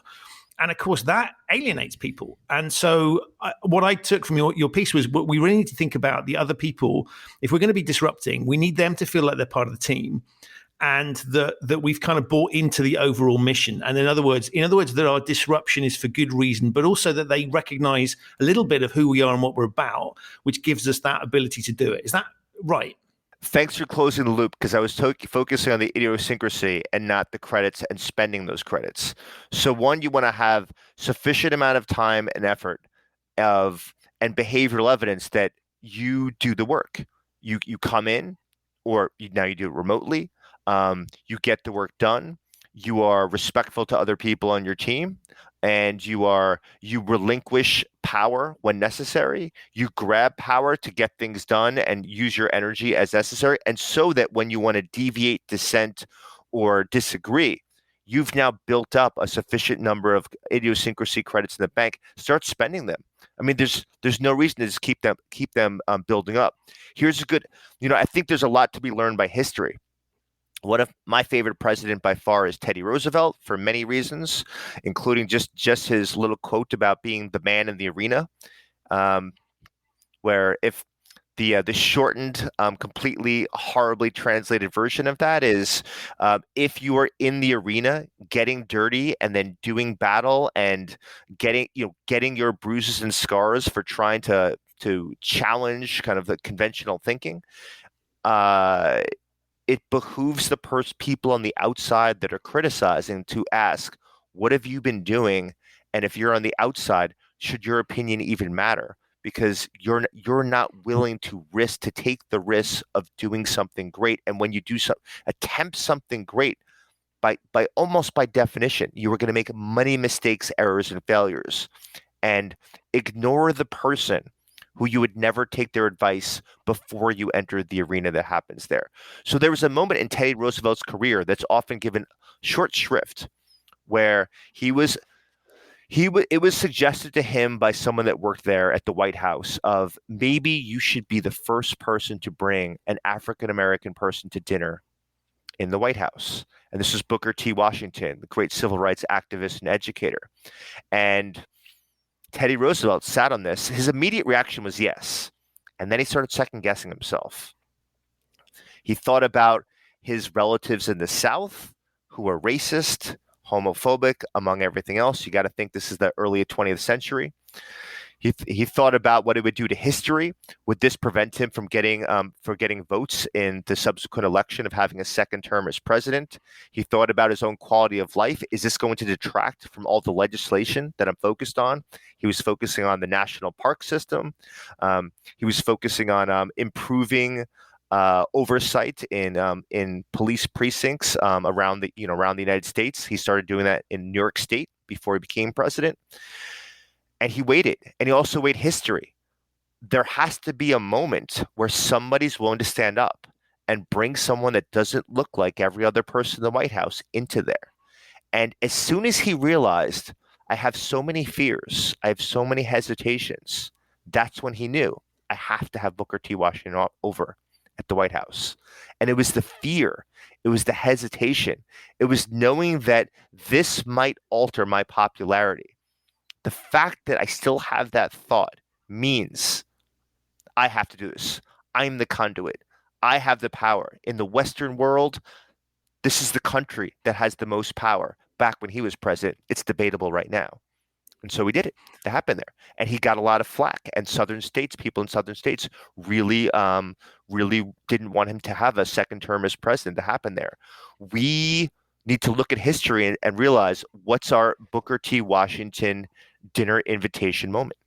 And of course, that alienates people. And so what I took from your piece was we really need to think about the other people. If we're going to be disrupting, we need them to feel like they're part of the team, and that we've kind of bought into the overall mission. And in other words, that our disruption is for good reason, but also that they recognize a little bit of who we are and what we're about, which gives us that ability to do it. Is that right? Thanks for closing the loop, because I was focusing on the idiosyncrasy and not the credits and spending those credits. So one, you want to have sufficient amount of time and effort and behavioral evidence that you do the work. You come in, or now you do it remotely. You get the work done. You are respectful to other people on your team, and you relinquish power when necessary. You grab power to get things done and use your energy as necessary. And so that when you want to deviate, dissent, or disagree, you've now built up a sufficient number of idiosyncrasy credits in the bank. Start spending them. I mean, there's no reason to just keep them building up. Here's a good, I think there's a lot to be learned by history. One of my favorite president by far is Teddy Roosevelt, for many reasons, including just his little quote about being the man in the arena, where if the shortened, completely horribly translated version of that is, if you are in the arena getting dirty and then doing battle and getting your bruises and scars for trying to challenge kind of the conventional thinking, it behooves the people on the outside that are criticizing to ask, what have you been doing? And if you're on the outside, should your opinion even matter? Because you're not willing to take the risk of doing something great. And when you attempt something great, by almost by definition, you are going to make many mistakes, errors, and failures. And ignore the person who you would never take their advice before you entered the arena that happens there. So there was a moment in Teddy Roosevelt's career that's often given short shrift, where it was suggested to him by someone that worked there at the White House of, maybe you should be the first person to bring an African-American person to dinner in the White House. And this is Booker T. Washington, the great civil rights activist and educator. And Teddy Roosevelt sat on this. His immediate reaction was yes. And then he started second guessing himself. He thought about his relatives in the South who were racist, homophobic, among everything else. You got to think this is the early 20th century. He thought about what it would do to history. Would this prevent him from getting votes in the subsequent election of having a second term as president? He thought about his own quality of life. Is this going to detract from all the legislation that I'm focused on? He was focusing on the national park system. He was focusing on improving oversight in police precincts around the United States. He started doing that in New York State before he became president. And he waited, and he also weighed history. There has to be a moment where somebody's willing to stand up and bring someone that doesn't look like every other person in the White House into there. And as soon as he realized, I have so many fears, I have so many hesitations, that's when he knew, I have to have Booker T. Washington over at the White House. And it was the fear, it was the hesitation, it was knowing that this might alter my popularity. The fact that I still have that thought means I have to do this. I'm the conduit. I have the power. In the Western world, this is the country that has the most power. Back when he was president, it's debatable right now. And so we did it. It happened there. And he got a lot of flack. And people in southern states really didn't want him to have a second term as president to happen there. We need to look at history and realize, what's our Booker T. Washington dinner invitation moment.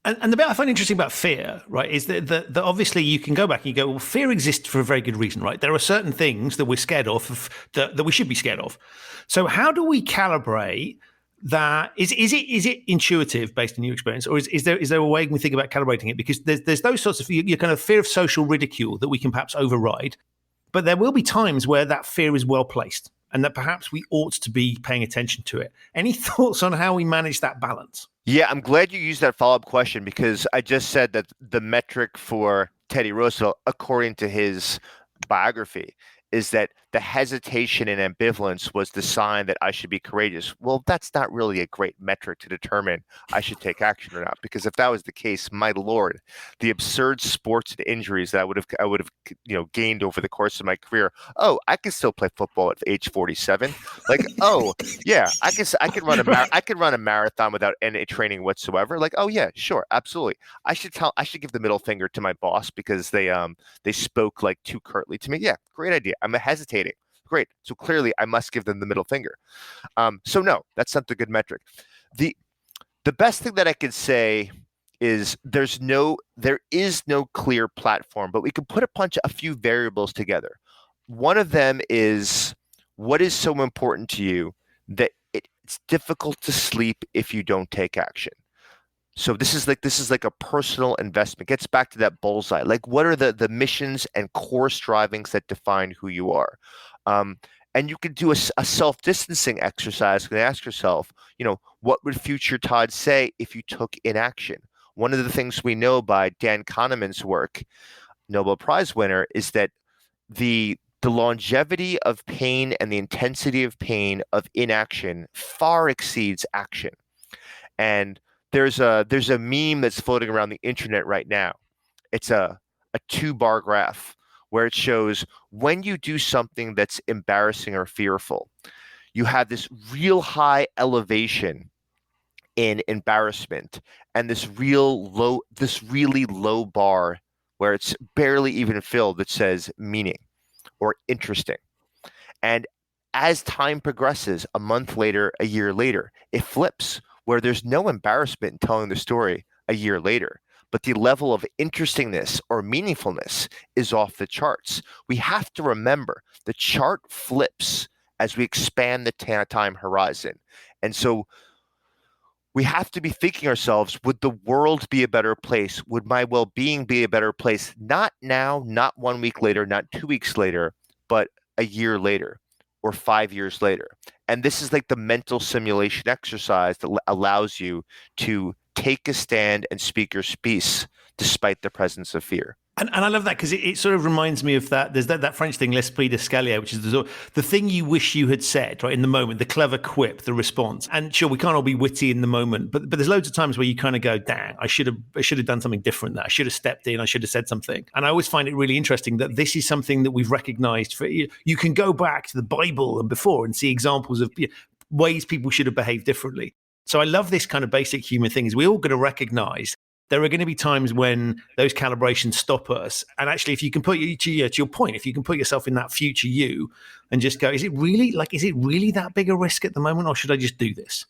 And the bit I find interesting about fear, right, is that obviously you can go back and you go, well, fear exists for a very good reason, right? There are certain things that we're scared of that we should be scared of. So how do we calibrate that? Is it intuitive based on your experience, or is there a way we think about calibrating it? Because there's those sorts of your kind of fear of social ridicule that we can perhaps override, but there will be times where that fear is well placed and that perhaps we ought to be paying attention to it. Any thoughts on how we manage that balance? Yeah, I'm glad you used that follow-up question, because I just said that the metric for Teddy Roosevelt, according to his biography, is that the hesitation and ambivalence was the sign that I should be courageous. Well, that's not really a great metric to determine I should take action or not, because if that was the case, my Lord, the absurd sports and injuries that I would have gained over the course of my career. Oh, I can still play football at age 47. Like, oh yeah, I could run a marathon without any training whatsoever. Like, oh yeah, sure, absolutely. I should give the middle finger to my boss because they spoke like too curtly to me. Yeah, great idea. I'm hesitating. Great. So clearly I must give them the middle finger. So no, that's not the good metric. The best thing that I could say is there is no clear platform, but we can put a few variables together. One of them is, what is so important to you that it's difficult to sleep if you don't take action? So this is like a personal investment. Gets back to that bullseye. Like, what are the missions and core strivings that define who you are? And you could do a self-distancing exercise and ask yourself, what would future Todd say if you took inaction? One of the things we know by Dan Kahneman's work, Nobel Prize winner, is that the longevity of pain and the intensity of pain of inaction far exceeds action. And there's a meme that's floating around the internet right now. It's a 2-bar graph where it shows when you do something that's embarrassing or fearful, you have this real high elevation in embarrassment and this really low bar where it's barely even filled that says meaning or interesting. And as time progresses, a month later, a year later, it flips where there's no embarrassment in telling the story a year later, but the level of interestingness or meaningfulness is off the charts. We have to remember the chart flips as we expand the time horizon. And so we have to be thinking ourselves, would the world be a better place? Would my well-being be a better place? Not now, not 1 week later, not 2 weeks later, but a year later or 5 years later. And this is like the mental simulation exercise that allows you to take a stand and speak your piece despite the presence of fear. And I love that because it sort of reminds me of that. There's that French thing, l'esprit d'escalier, which is the thing you wish you had said, right, in the moment, the clever quip, the response. And sure, we can't all be witty in the moment, but there's loads of times where you kind of go, dang, I should have done something different there. I should have stepped in. I should have said something. And I always find it really interesting that this is something that we've recognized. You can go back to the Bible and before and see examples of ways people should have behaved differently. So I love this kind of basic human thing is we're all going to recognize there are going to be times when those calibrations stop us. And actually, if you can put to your point, if you can put yourself in that future you and just go, is it really that big a risk at the moment, or should I just do this?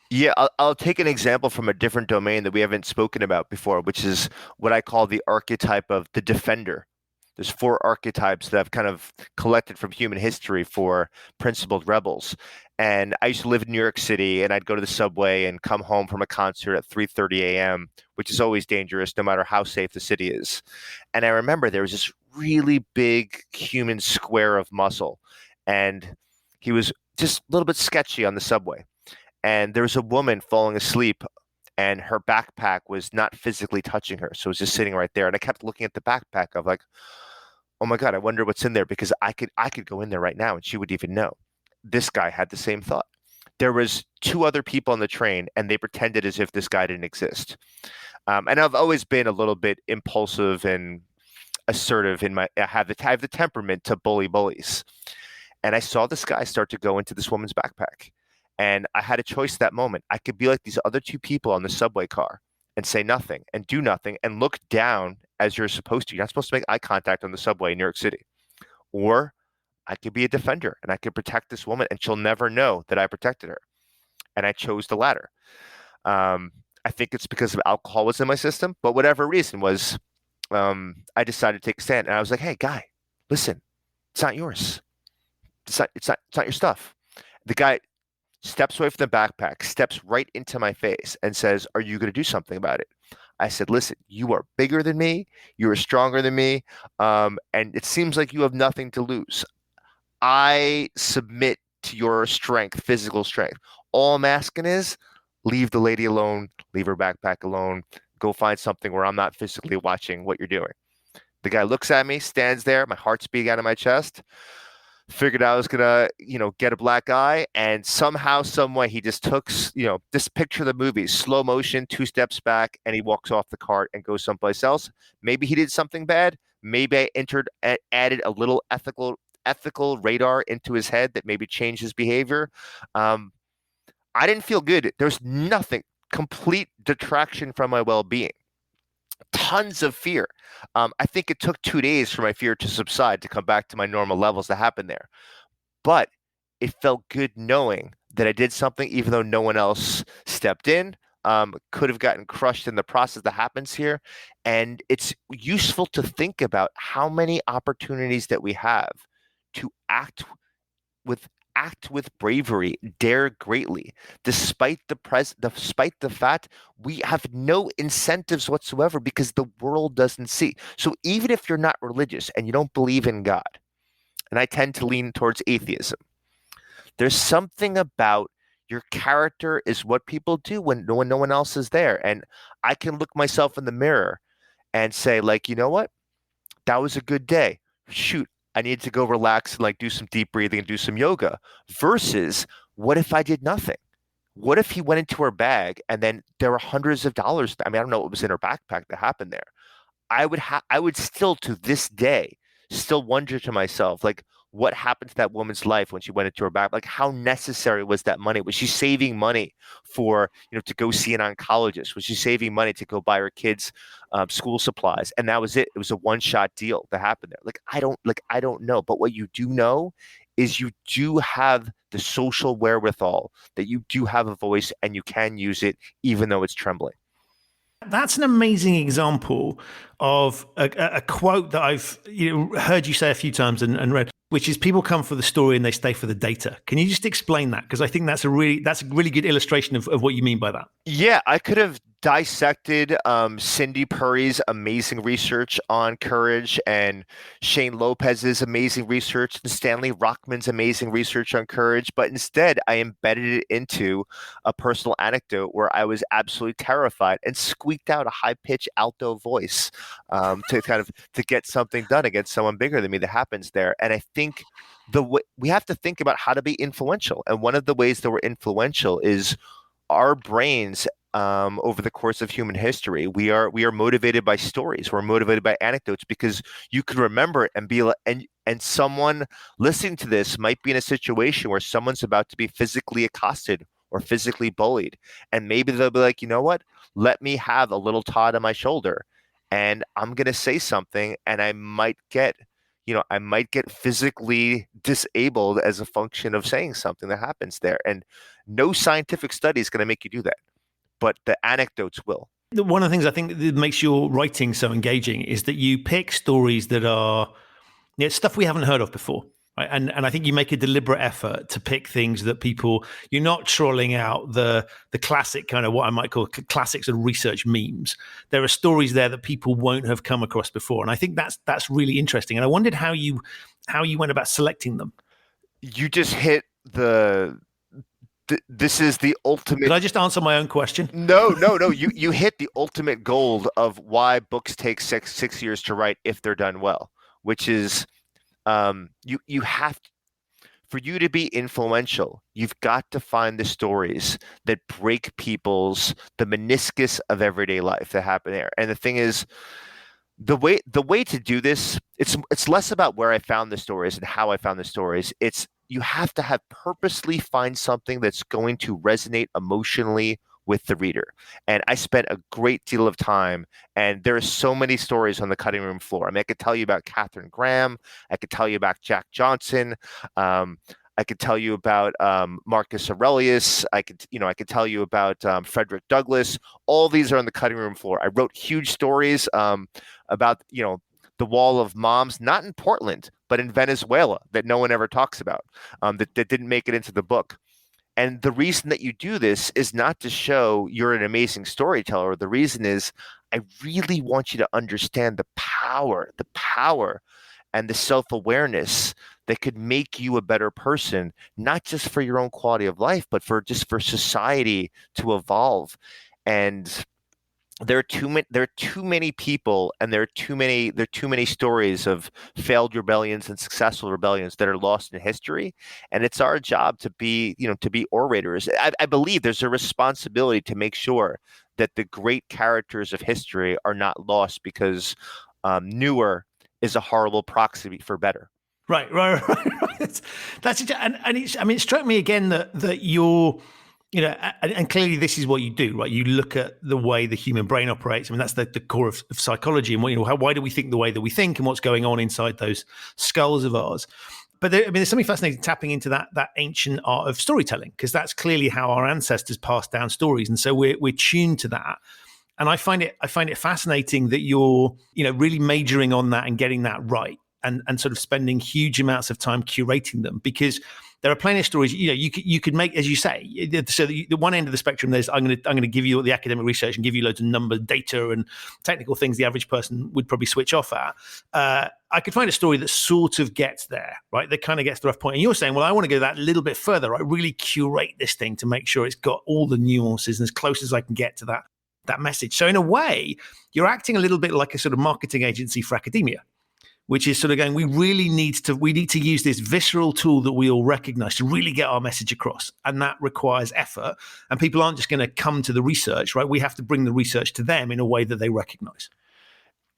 Yeah, I'll take an example from a different domain that we haven't spoken about before, which is what I call the archetype of the defender. There's 4 archetypes that I've kind of collected from human history for principled rebels. And I used to live in New York City, and I'd go to the subway and come home from a concert at 3:30 a.m., which is always dangerous no matter how safe the city is. And I remember there was this really big human square of muscle, and he was just a little bit sketchy on the subway. And there was a woman falling asleep, and her backpack was not physically touching her. So it was just sitting right there. And I kept looking at the backpack of like, oh my God, I wonder what's in there, because I could go in there right now and she would even know. This guy had the same thought. There was 2 other people on the train, and they pretended as if this guy didn't exist. And I've always been a little bit impulsive and assertive I have the temperament to bully bullies. And I saw this guy start to go into this woman's backpack. And I had a choice that moment. I could be like these other 2 people on the subway car and say nothing and do nothing and look down as you're supposed to. You're not supposed to make eye contact on the subway in New York City. Or I could be a defender and I could protect this woman and she'll never know that I protected her. And I chose the latter. I think it's because of alcohol was in my system, but whatever reason was, I decided to take a stand. And I was like, hey, guy, listen, it's not yours. It's not your stuff. The guy steps away from the backpack, steps right into my face and says, are you going to do something about it? I said, listen, you are bigger than me. You are stronger than me. And it seems like you have nothing to lose. I submit to your strength, physical strength. All I'm asking is leave the lady alone, leave her backpack alone, go find something where I'm not physically watching what you're doing. The guy looks at me, stands there, my heart's beating out of my chest. Figured I was gonna, get a black eye, and somehow, some way, he just took, this picture of the movie, slow motion, 2 steps back, and he walks off the cart and goes someplace else. Maybe he did something bad. Maybe I added a little ethical radar into his head that maybe changed his behavior. I didn't feel good. There's nothing, complete detraction from my well-being. Tons of fear. I think it took 2 days for my fear to subside, to come back to my normal levels to happen there. But it felt good knowing that I did something, even though no one else stepped in. Could have gotten crushed in the process that happens here. And it's useful to think about how many opportunities that we have to act with bravery, dare greatly, despite the fact we have no incentives whatsoever, because the world doesn't see. So even if you're not religious and you don't believe in God, and I tend to lean towards atheism, there's something about your character is what people do when no one else is there. And I can look myself in the mirror and say, like, you know what? That was a good day. Shoot, I need to go relax and like do some deep breathing and do some yoga. Versus, what if I did nothing? What if he went into her bag and then there were hundreds of dollars? I mean, I don't know what was in her backpack that happened there. I would still, to this day, still wonder to myself, like, what happened to that woman's life when she went into her back? Like, how necessary was that money? Was she saving money for, to go see an oncologist? Was she saving money to go buy her kids school supplies? And that was it. It was a one-shot deal that happened there. I don't know. But what you do know is you do have the social wherewithal, that you do have a voice and you can use it, even though it's trembling. That's an amazing example of a quote that I've heard you say a few times and read, which is, people come for the story and they stay for the data. Can you just explain that? Because I think that's a really good illustration of what you mean by that. Yeah, I could have dissected Cindy Purry's amazing research on courage, and Shane Lopez's amazing research, and Stanley Rockman's amazing research on courage, but instead I embedded it into a personal anecdote where I was absolutely terrified and squeaked out a high-pitched alto voice to get something done against someone bigger than me that happens there. And I think we have to think about how to be influential, and one of the ways that we're influential is our brains. Over the course of human history, we are motivated by stories. We're motivated by anecdotes, because you can remember it and be like, and someone listening to this might be in a situation where someone's about to be physically accosted or physically bullied, and maybe they'll be like, you know what? Let me have a little Todd on my shoulder, and I'm gonna say something, and I might get physically disabled as a function of saying something that happens there. And no scientific study is going to make you do that, but the anecdotes will. One of the things I think that makes your writing so engaging is that you pick stories that are stuff we haven't heard of before. Right? And I think you make a deliberate effort to pick things that you're not trolling out the classic kind of what I might call classics and research memes. There are stories there that people won't have come across before. And I think that's really interesting. And I wondered how you went about selecting them. You just hit this is the ultimate. Did I just answer my own question? No. You hit the ultimate gold of why books take six years to write if they're done well, which is you have to, for you to be influential, you've got to find the stories that break the meniscus of everyday life that happen there. And the thing is, the way to do this, it's less about where I found the stories and how I found the stories. It's you have to purposely find something that's going to resonate emotionally with the reader. And I spent a great deal of time, and there are so many stories on the cutting room floor. I mean, I could tell you about Katharine Graham. I could tell you about Jack Johnson. I could tell you about Marcus Aurelius. I could tell you about Frederick Douglass. All these are on the cutting room floor. I wrote huge stories about the Wall of Moms, not in Portland, but in Venezuela, that no one ever talks about, that didn't make it into the book. And the reason that you do this is not to show you're an amazing storyteller. The reason is I really want you to understand the power and the self-awareness that could make you a better person, not just for your own quality of life, but for society to evolve. And there are too many people, and there are too many stories of failed rebellions and successful rebellions that are lost in history. And it's our job to be, to be orators. I believe there's a responsibility to make sure that the great characters of history are not lost because newer is a horrible proxy for better. Right. That's it. And it's, I mean, it struck me again that you're, and clearly this is what you do, right? You look at the way the human brain operates. I mean, that's the core of psychology, and why do we think the way that we think, and what's going on inside those skulls of ours. But there's something fascinating tapping into that ancient art of storytelling, because that's clearly how our ancestors passed down stories, and so we're tuned to that. And I find it fascinating that you're really majoring on that and getting that right, and sort of spending huge amounts of time curating them, because there are plenty of stories you could make, as you say. So the one end of the spectrum, there's I'm going to give you the academic research and give you loads of numbers, data, and technical things the average person would probably switch off at. I could find a story that sort of gets there, right? That kind of gets the rough point. And you're saying, well, I want to go that little bit further, right? Really curate this thing to make sure it's got all the nuances and as close as I can get to that message. So in a way, you're acting a little bit like a sort of marketing agency for academia, which is sort of going, we need to use this visceral tool that we all recognize to really get our message across. And that requires effort. And people aren't just going to come to the research, right? We have to bring the research to them in a way that they recognize.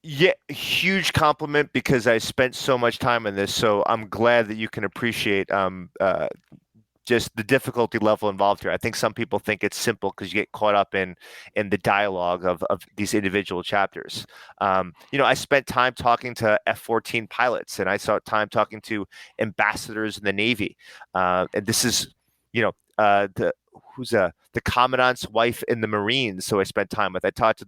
Yeah, huge compliment, because I spent so much time in this. So I'm glad that you can appreciate just the difficulty level involved here. I think some people think it's simple because you get caught up in the dialogue of these individual chapters. I spent time talking to F-14 pilots, and I saw time talking to ambassadors in the Navy. And this is, the commandant's wife in the Marines. So I spent time with. I talked to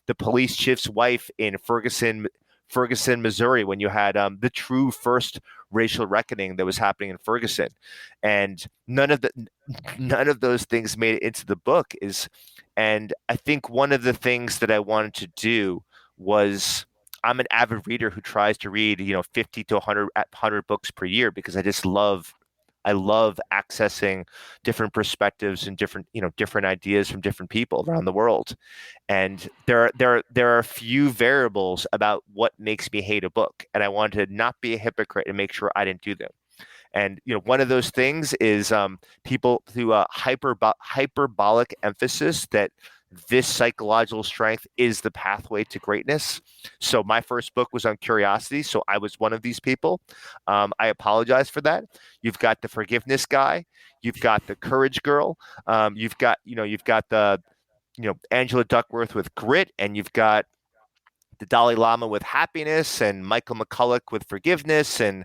the police chief's wife in Ferguson, Missouri, when you had the true first racial reckoning that was happening in Ferguson, and none of those things made it into the book. And I think one of the things that I wanted to do was, I'm an avid reader who tries to read 50 to 100 books per year, because I love accessing different perspectives and different ideas from different people around the world. And there are a few variables about what makes me hate a book, and I wanted to not be a hypocrite and make sure I didn't do them. And one of those things is people through a hyperbolic emphasis that this psychological strength is the pathway to greatness. So my first book was on curiosity, so I was one of these people. I apologize for that. You've got the forgiveness guy, you've got the courage girl, you've got the Angela Duckworth with grit, and you've got the Dalai Lama with happiness, and Michael McCulloch with forgiveness, and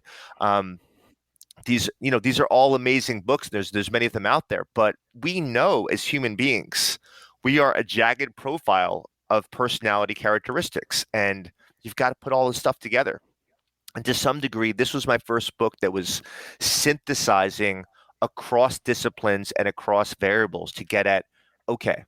these are all amazing books. There's many of them out there, but we know as human beings, we are a jagged profile of personality characteristics, and you've got to put all this stuff together. And to some degree, this was my first book that was synthesizing across disciplines and across variables to get at, okay,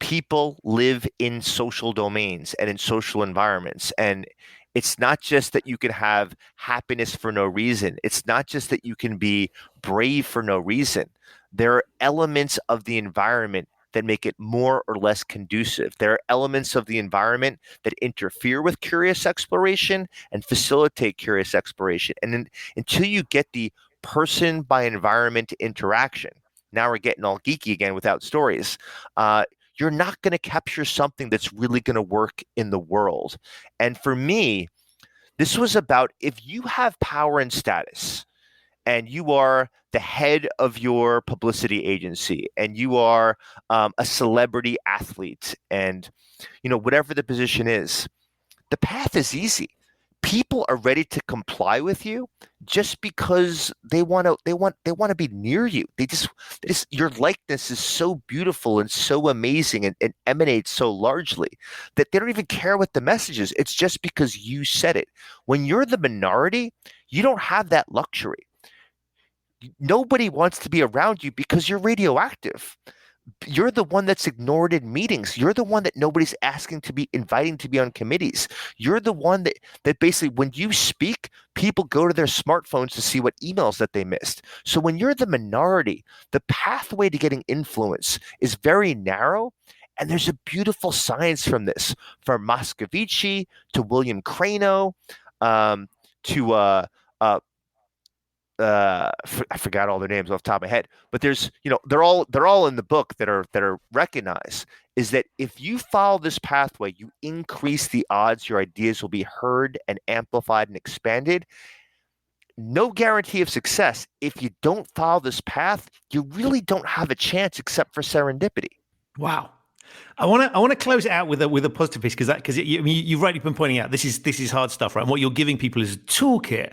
people live in social domains and in social environments. And it's not just that you can have happiness for no reason. It's not just that you can be brave for no reason. There are elements of the environment that make it more or less conducive. There are elements of the environment that interfere with curious exploration and facilitate curious exploration. And until you get the person by environment interaction, now we're getting all geeky again without stories, you're not going to capture something that's really going to work in the world. And for me, this was about, if you have power and status, and you are the head of your publicity agency, and you are a celebrity athlete, and whatever the position is, the path is easy. People are ready to comply with you just because they want to be near you. They just your likeness is so beautiful and so amazing, and emanates so largely that they don't even care what the message is. It's just because you said it. When you're the minority, you don't have that luxury. Nobody wants to be around you because you're radioactive. You're the one that's ignored in meetings. You're the one that nobody's inviting to be on committees. You're the one that basically, when you speak, people go to their smartphones to see what emails that they missed. So when you're the minority, the pathway to getting influence is very narrow, And there's a beautiful science from this, from Moscovici to William Crano, to I forgot all their names off the top of my head, but there's, they're all in the book that are recognized. Is that if you follow this pathway, you increase the odds your ideas will be heard and amplified and expanded. No guarantee of success. If you don't follow this path, you really don't have a chance except for serendipity. Wow. I want to close it out with a positive piece, because you've rightly been pointing out this is hard stuff, right? And what you're giving people is a toolkit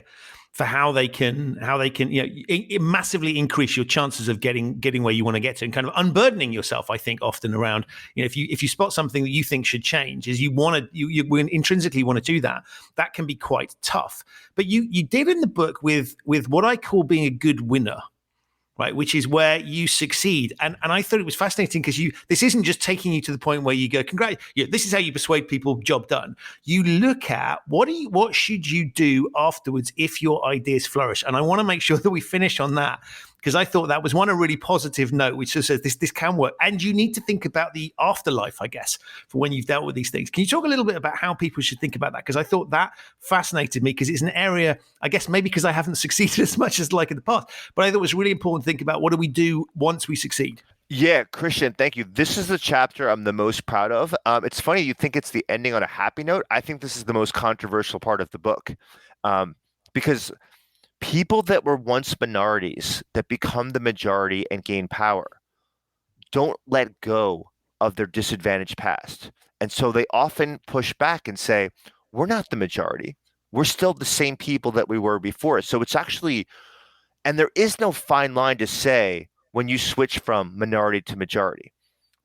for how they can it massively increase your chances of getting where you want to get to, and kind of unburdening yourself. I think often around, if you spot something that you think should change, is you intrinsically want to do that. That can be quite tough. But you did in the book with what I call being a good winner. Right, which is where you succeed, and I thought it was fascinating, because this isn't just taking you to the point where you go, "Congrats, this is how you persuade people, job done." You look at what should you do afterwards if your ideas flourish, and I want to make sure that we finish on that, because I thought that was a really positive note, which just says this can work, and you need to think about the afterlife, I guess, for when you've dealt with these things. Can you talk a little bit about how people should think about that? Because I thought that fascinated me, because it's an area, I guess maybe because I haven't succeeded as much as like in the past, but I thought it was really important to think about, what do we do once we succeed? Yeah, Christian, thank you. This is the chapter I'm the most proud of. It's funny you think it's the ending on a happy note. I think this is the most controversial part of the book, because people that were once minorities that become the majority and gain power don't let go of their disadvantaged past. And so they often push back and say, we're not the majority. We're still the same people that we were before. So it's actually, and there is no fine line to say when you switch from minority to majority,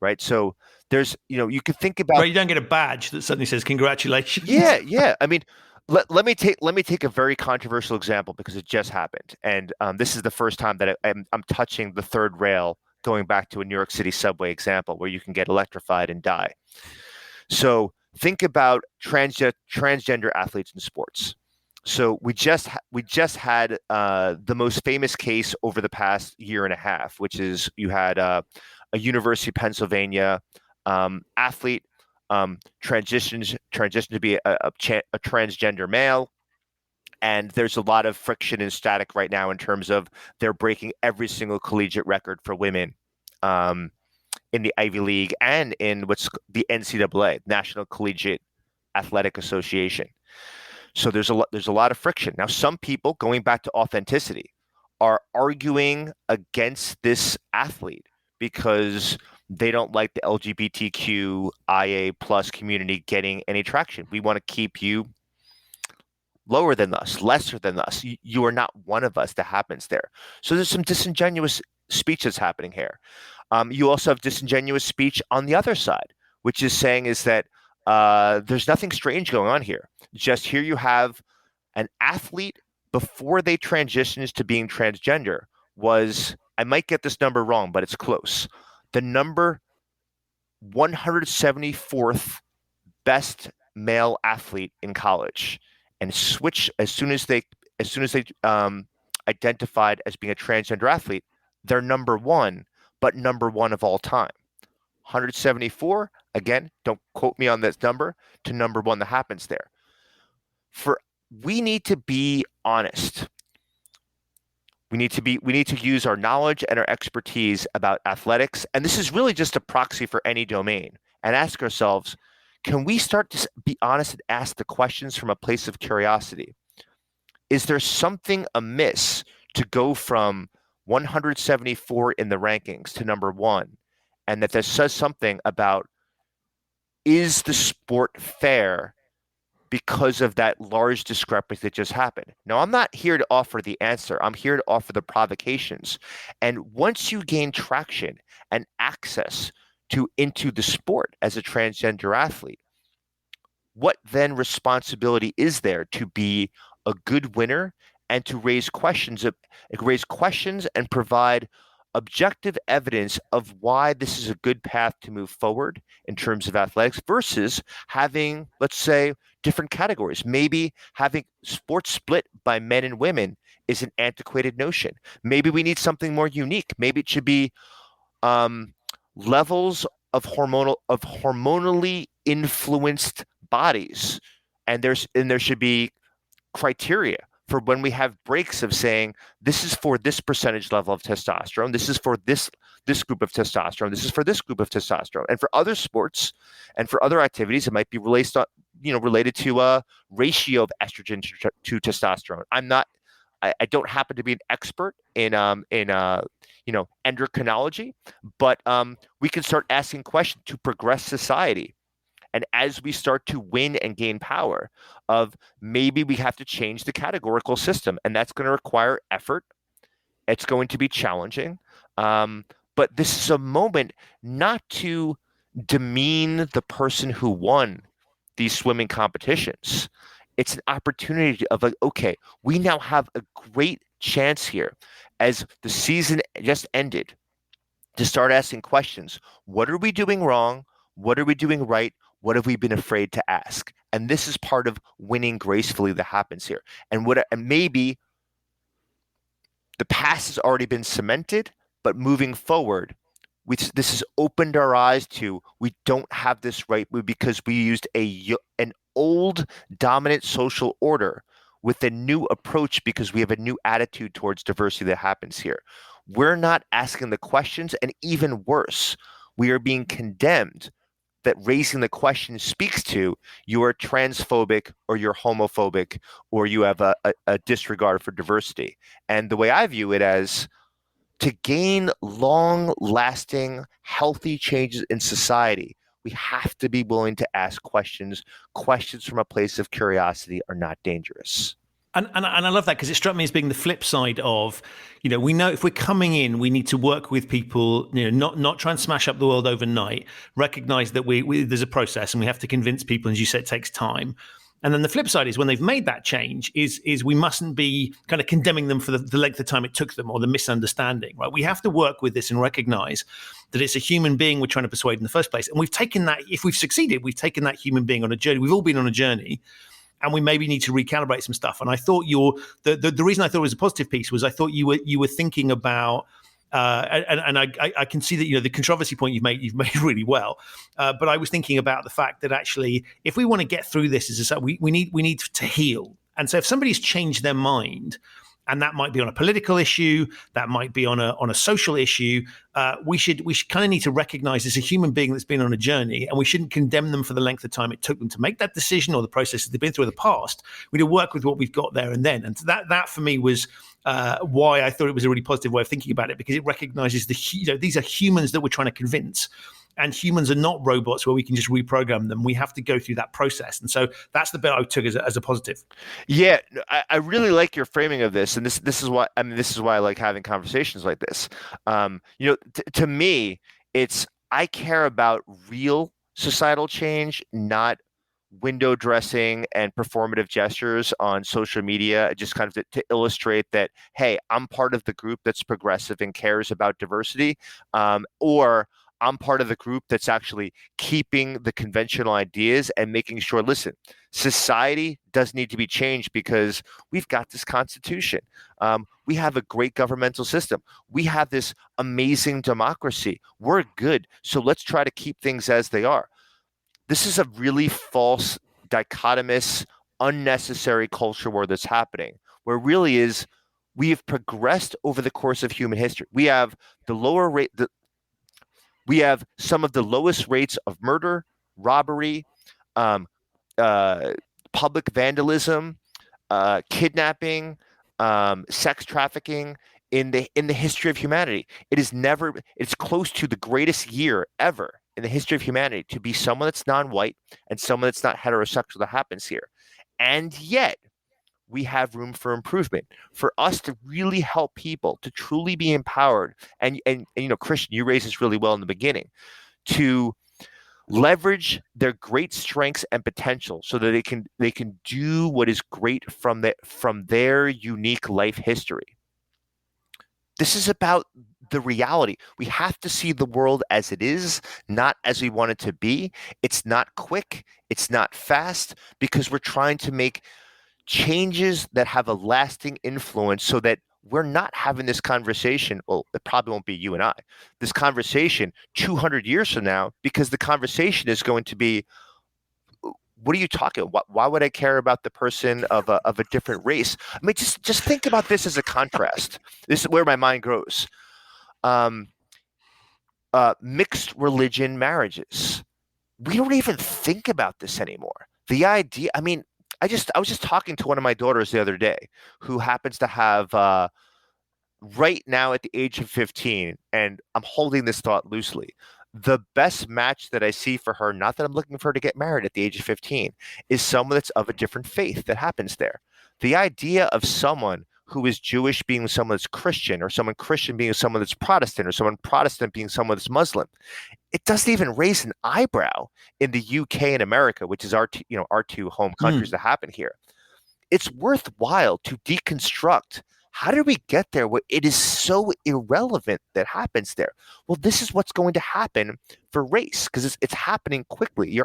right? So there's, you could think about, right, you don't get a badge that suddenly says congratulations. Yeah. I mean, let me take a very controversial example, because it just happened, and this is the first time that I'm touching the third rail, going back to a New York City subway example where you can get electrified and die. So think about transgender athletes in sports. So we just had the most famous case over the past year and a half, which is you had a University of Pennsylvania athlete transition to be a transgender male, and there's a lot of friction and static right now in terms of they're breaking every single collegiate record for women in the Ivy League and in what's the NCAA, National Collegiate Athletic Association. So there's a lot of friction. Now, some people, going back to authenticity, are arguing against this athlete because they don't like the LGBTQIA plus community getting any traction. We want to keep you lower than us, lesser than us. You are not one of us. That happens there. So there's some disingenuous speech that's happening here. You also have disingenuous speech on the other side, which is saying is that there's nothing strange going on here. Just here you have an athlete before they transitioned to being transgender was, I might get this number wrong, but it's close, the number 174th best male athlete in college, and switch as soon as they identified as being a transgender athlete, they're number one, but number one of all time. 174, again, don't quote me on this number, to number one that happens there. We need to be honest. We need to use our knowledge and our expertise about athletics, and this is really just a proxy for any domain, and ask ourselves, can we start to be honest and ask the questions from a place of curiosity? Is there something amiss to go from 174 in the rankings to number one, and that says something about, is the sport fair because of that large discrepancy that just happened? Now, I'm not here to offer the answer. I'm here to offer the provocations. And once you gain traction and access into the sport as a transgender athlete, what then responsibility is there to be a good winner and to raise questions and provide objective evidence of why this is a good path to move forward in terms of athletics, versus having, let's say, different categories. Maybe having sports split by men and women is an antiquated notion. Maybe we need something more unique. Maybe it should be levels of hormonally influenced bodies, and there should be criteria for when we have breaks of saying this is for this percentage level of testosterone, this is for this group of testosterone, this is for this group of testosterone. And for other sports and for other activities, it might be related to a ratio of estrogen to testosterone. I don't happen to be an expert in endocrinology, but we can start asking questions to progress society. And as we start to win and gain power, of maybe we have to change the categorical system, and that's going to require effort. It's going to be challenging, but this is a moment not to demean the person who won these swimming competitions. It's an opportunity of like, okay, we now have a great chance here, as the season just ended, to start asking questions. What are we doing wrong? What are we doing right? What have we been afraid to ask? And this is part of winning gracefully that happens here. And maybe the past has already been cemented, but moving forward, this has opened our eyes to, we don't have this right because we used an old dominant social order with a new approach because we have a new attitude towards diversity that happens here. We're not asking the questions, and even worse, we are being condemned that raising the question speaks to you are transphobic or you're homophobic or you have a disregard for diversity. And the way I view it, as to gain long-lasting, healthy changes in society, we have to be willing to ask questions. Questions from a place of curiosity are not dangerous. And I love that, because it struck me as being the flip side of, we know if we're coming in, we need to work with people, not try and smash up the world overnight, recognize that there's a process and we have to convince people. And as you said, it takes time. And then the flip side is when they've made that change is we mustn't be kind of condemning them for the length of time it took them or the misunderstanding, right? We have to work with this and recognize that it's a human being we're trying to persuade in the first place. And we've taken that, if we've succeeded, we've taken that human being on a journey. We've all been on a journey. And we maybe need to recalibrate some stuff. And I thought the reason I thought it was a positive piece was I thought you were thinking about, and I can see that the controversy point you've made really well. But I was thinking about the fact that actually, if we want to get through this, we need to heal. And so if somebody's changed their mind, and that might be on a political issue, that might be on a social issue, we should kind of need to recognize it's a human being that's been on a journey, and we shouldn't condemn them for the length of time it took them to make that decision or the processes they've been through in the past. We need to work with what we've got there and then. And that for me was why I thought it was a really positive way of thinking about it, because it recognizes these are humans that we're trying to convince. And humans are not robots where we can just reprogram them. We have to go through that process. And so that's the bit I took as a positive. Yeah, I really like your framing of this. And this is why I like having conversations like this. To me, I care about real societal change, not window dressing and performative gestures on social media, just kind of to illustrate that, hey, I'm part of the group that's progressive and cares about diversity, or I'm part of the group that's actually keeping the conventional ideas and making sure, listen, society does need to be changed because we've got this constitution. We have a great governmental system. We have this amazing democracy. We're good. So let's try to keep things as they are. This is a really false, dichotomous, unnecessary culture war that's happening, where really is we have progressed over the course of human history. We have we have some of the lowest rates of murder, robbery, public vandalism, kidnapping, sex trafficking in the history of humanity. It's close to the greatest year ever in the history of humanity to be someone that's non-white and someone that's not heterosexual that happens here. And yet, we have room for improvement, for us to really help people to truly be empowered. And Christian, you raised this really well in the beginning, to leverage their great strengths and potential so that they can do what is great from their unique life history. This is about the reality. We have to see the world as it is, not as we want it to be. It's not quick. It's not fast, because we're trying to make changes that have a lasting influence so that we're not having this conversation. Well, it probably won't be you and I, this conversation 200 years from now, because the conversation is going to be, what are you talking about? Why would I care about the person of a different race? I mean, just think about this as a contrast. This is where my mind grows. Mixed religion marriages. We don't even think about this anymore. The idea, I mean, I was just talking to one of my daughters the other day who happens to have right now at the age of 15, and I'm holding this thought loosely. The best match that I see for her, not that I'm looking for her to get married at the age of 15, is someone that's of a different faith that happens there. The idea of someone who is Jewish being someone that's Christian, or someone Christian being someone that's Protestant, or someone Protestant being someone that's Muslim, it doesn't even raise an eyebrow in the UK and America, which is our two home countries that happen here. It's worthwhile to deconstruct. How did we get there? It is so irrelevant that happens there. Well, this is what's going to happen for race, because it's happening quickly.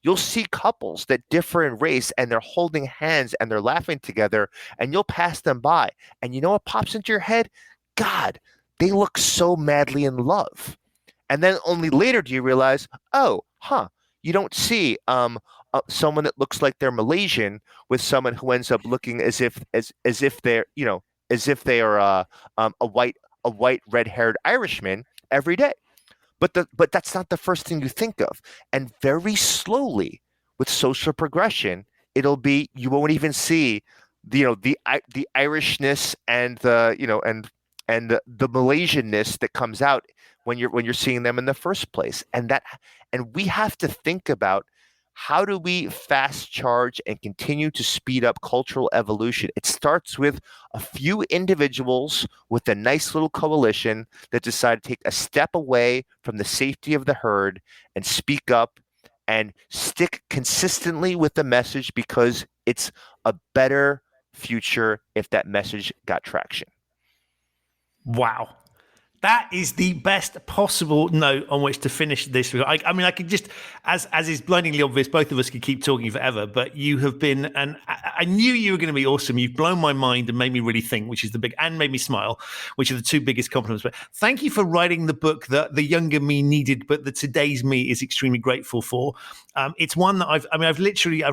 You'll see couples that differ in race and they're holding hands and they're laughing together, and you'll pass them by. And you know what pops into your head? God, they look so madly in love. And then only later do you realize, you don't see someone that looks like they're Malaysian with someone who ends up looking as if they're they are a white red-haired Irishman every day. But that's not the first thing you think of. And very slowly, with social progression, it'll be, you won't even see the Irishness and the Malaysianness that comes out when you're seeing them in the first place. And we have to think about, how do we fast charge and continue to speed up cultural evolution? It starts with a few individuals with a nice little coalition that decide to take a step away from the safety of the herd and speak up and stick consistently with the message, because it's a better future if that message got traction. Wow. That is the best possible note on which to finish this. I mean, I could just, as is blindingly obvious, both of us could keep talking forever, but you have been, and I knew you were going to be awesome. You've blown my mind and made me really think, and made me smile, which are the two biggest compliments. But thank you for writing the book that the younger me needed, but that today's me is extremely grateful for. It's one that I've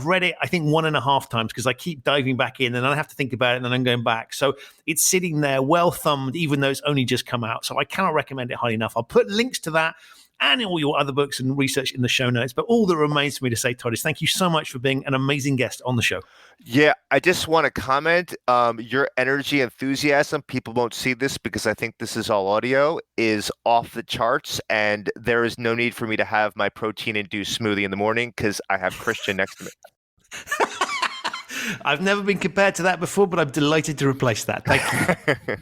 read it, I think 1.5 times, because I keep diving back in and then I have to think about it and then I'm going back. So it's sitting there well thumbed, even though it's only just come out. So I cannot recommend it highly enough. I'll put links to that and all your other books and research in the show notes. But all that remains for me to say, Todd, is thank you so much for being an amazing guest on the show. Yeah, I just want to comment. Your energy, enthusiasm, people won't see this because I think this is all audio, is off the charts. And there is no need for me to have my protein-induced smoothie in the morning because I have Christian next to me. I've never been compared to that before, but I'm delighted to replace that. Thank you.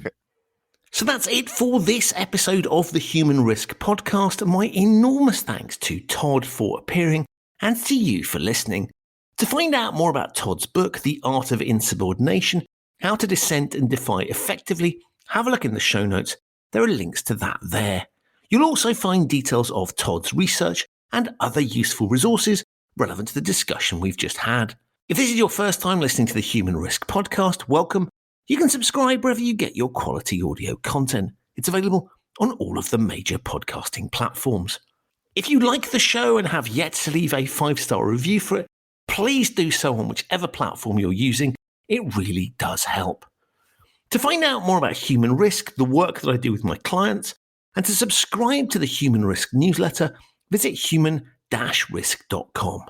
So that's it for this episode of the Human Risk Podcast. My enormous thanks to Todd for appearing and to you for listening. To find out more about Todd's book, The Art of Insubordination, How to Dissent and Defy Effectively, have a look in the show notes. There are links to that there. You'll also find details of Todd's research and other useful resources relevant to the discussion we've just had. If this is your first time listening to the Human Risk Podcast, welcome. You can subscribe wherever you get your quality audio content. It's available on all of the major podcasting platforms. If you like the show and have yet to leave a 5-star review for it, please do so on whichever platform you're using. It really does help. To find out more about Human Risk, the work that I do with my clients, and to subscribe to the Human Risk newsletter, visit human-risk.com.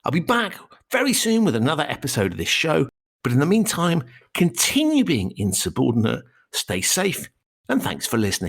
I'll be back very soon with another episode of this show. But in the meantime, continue being insubordinate, stay safe, and thanks for listening.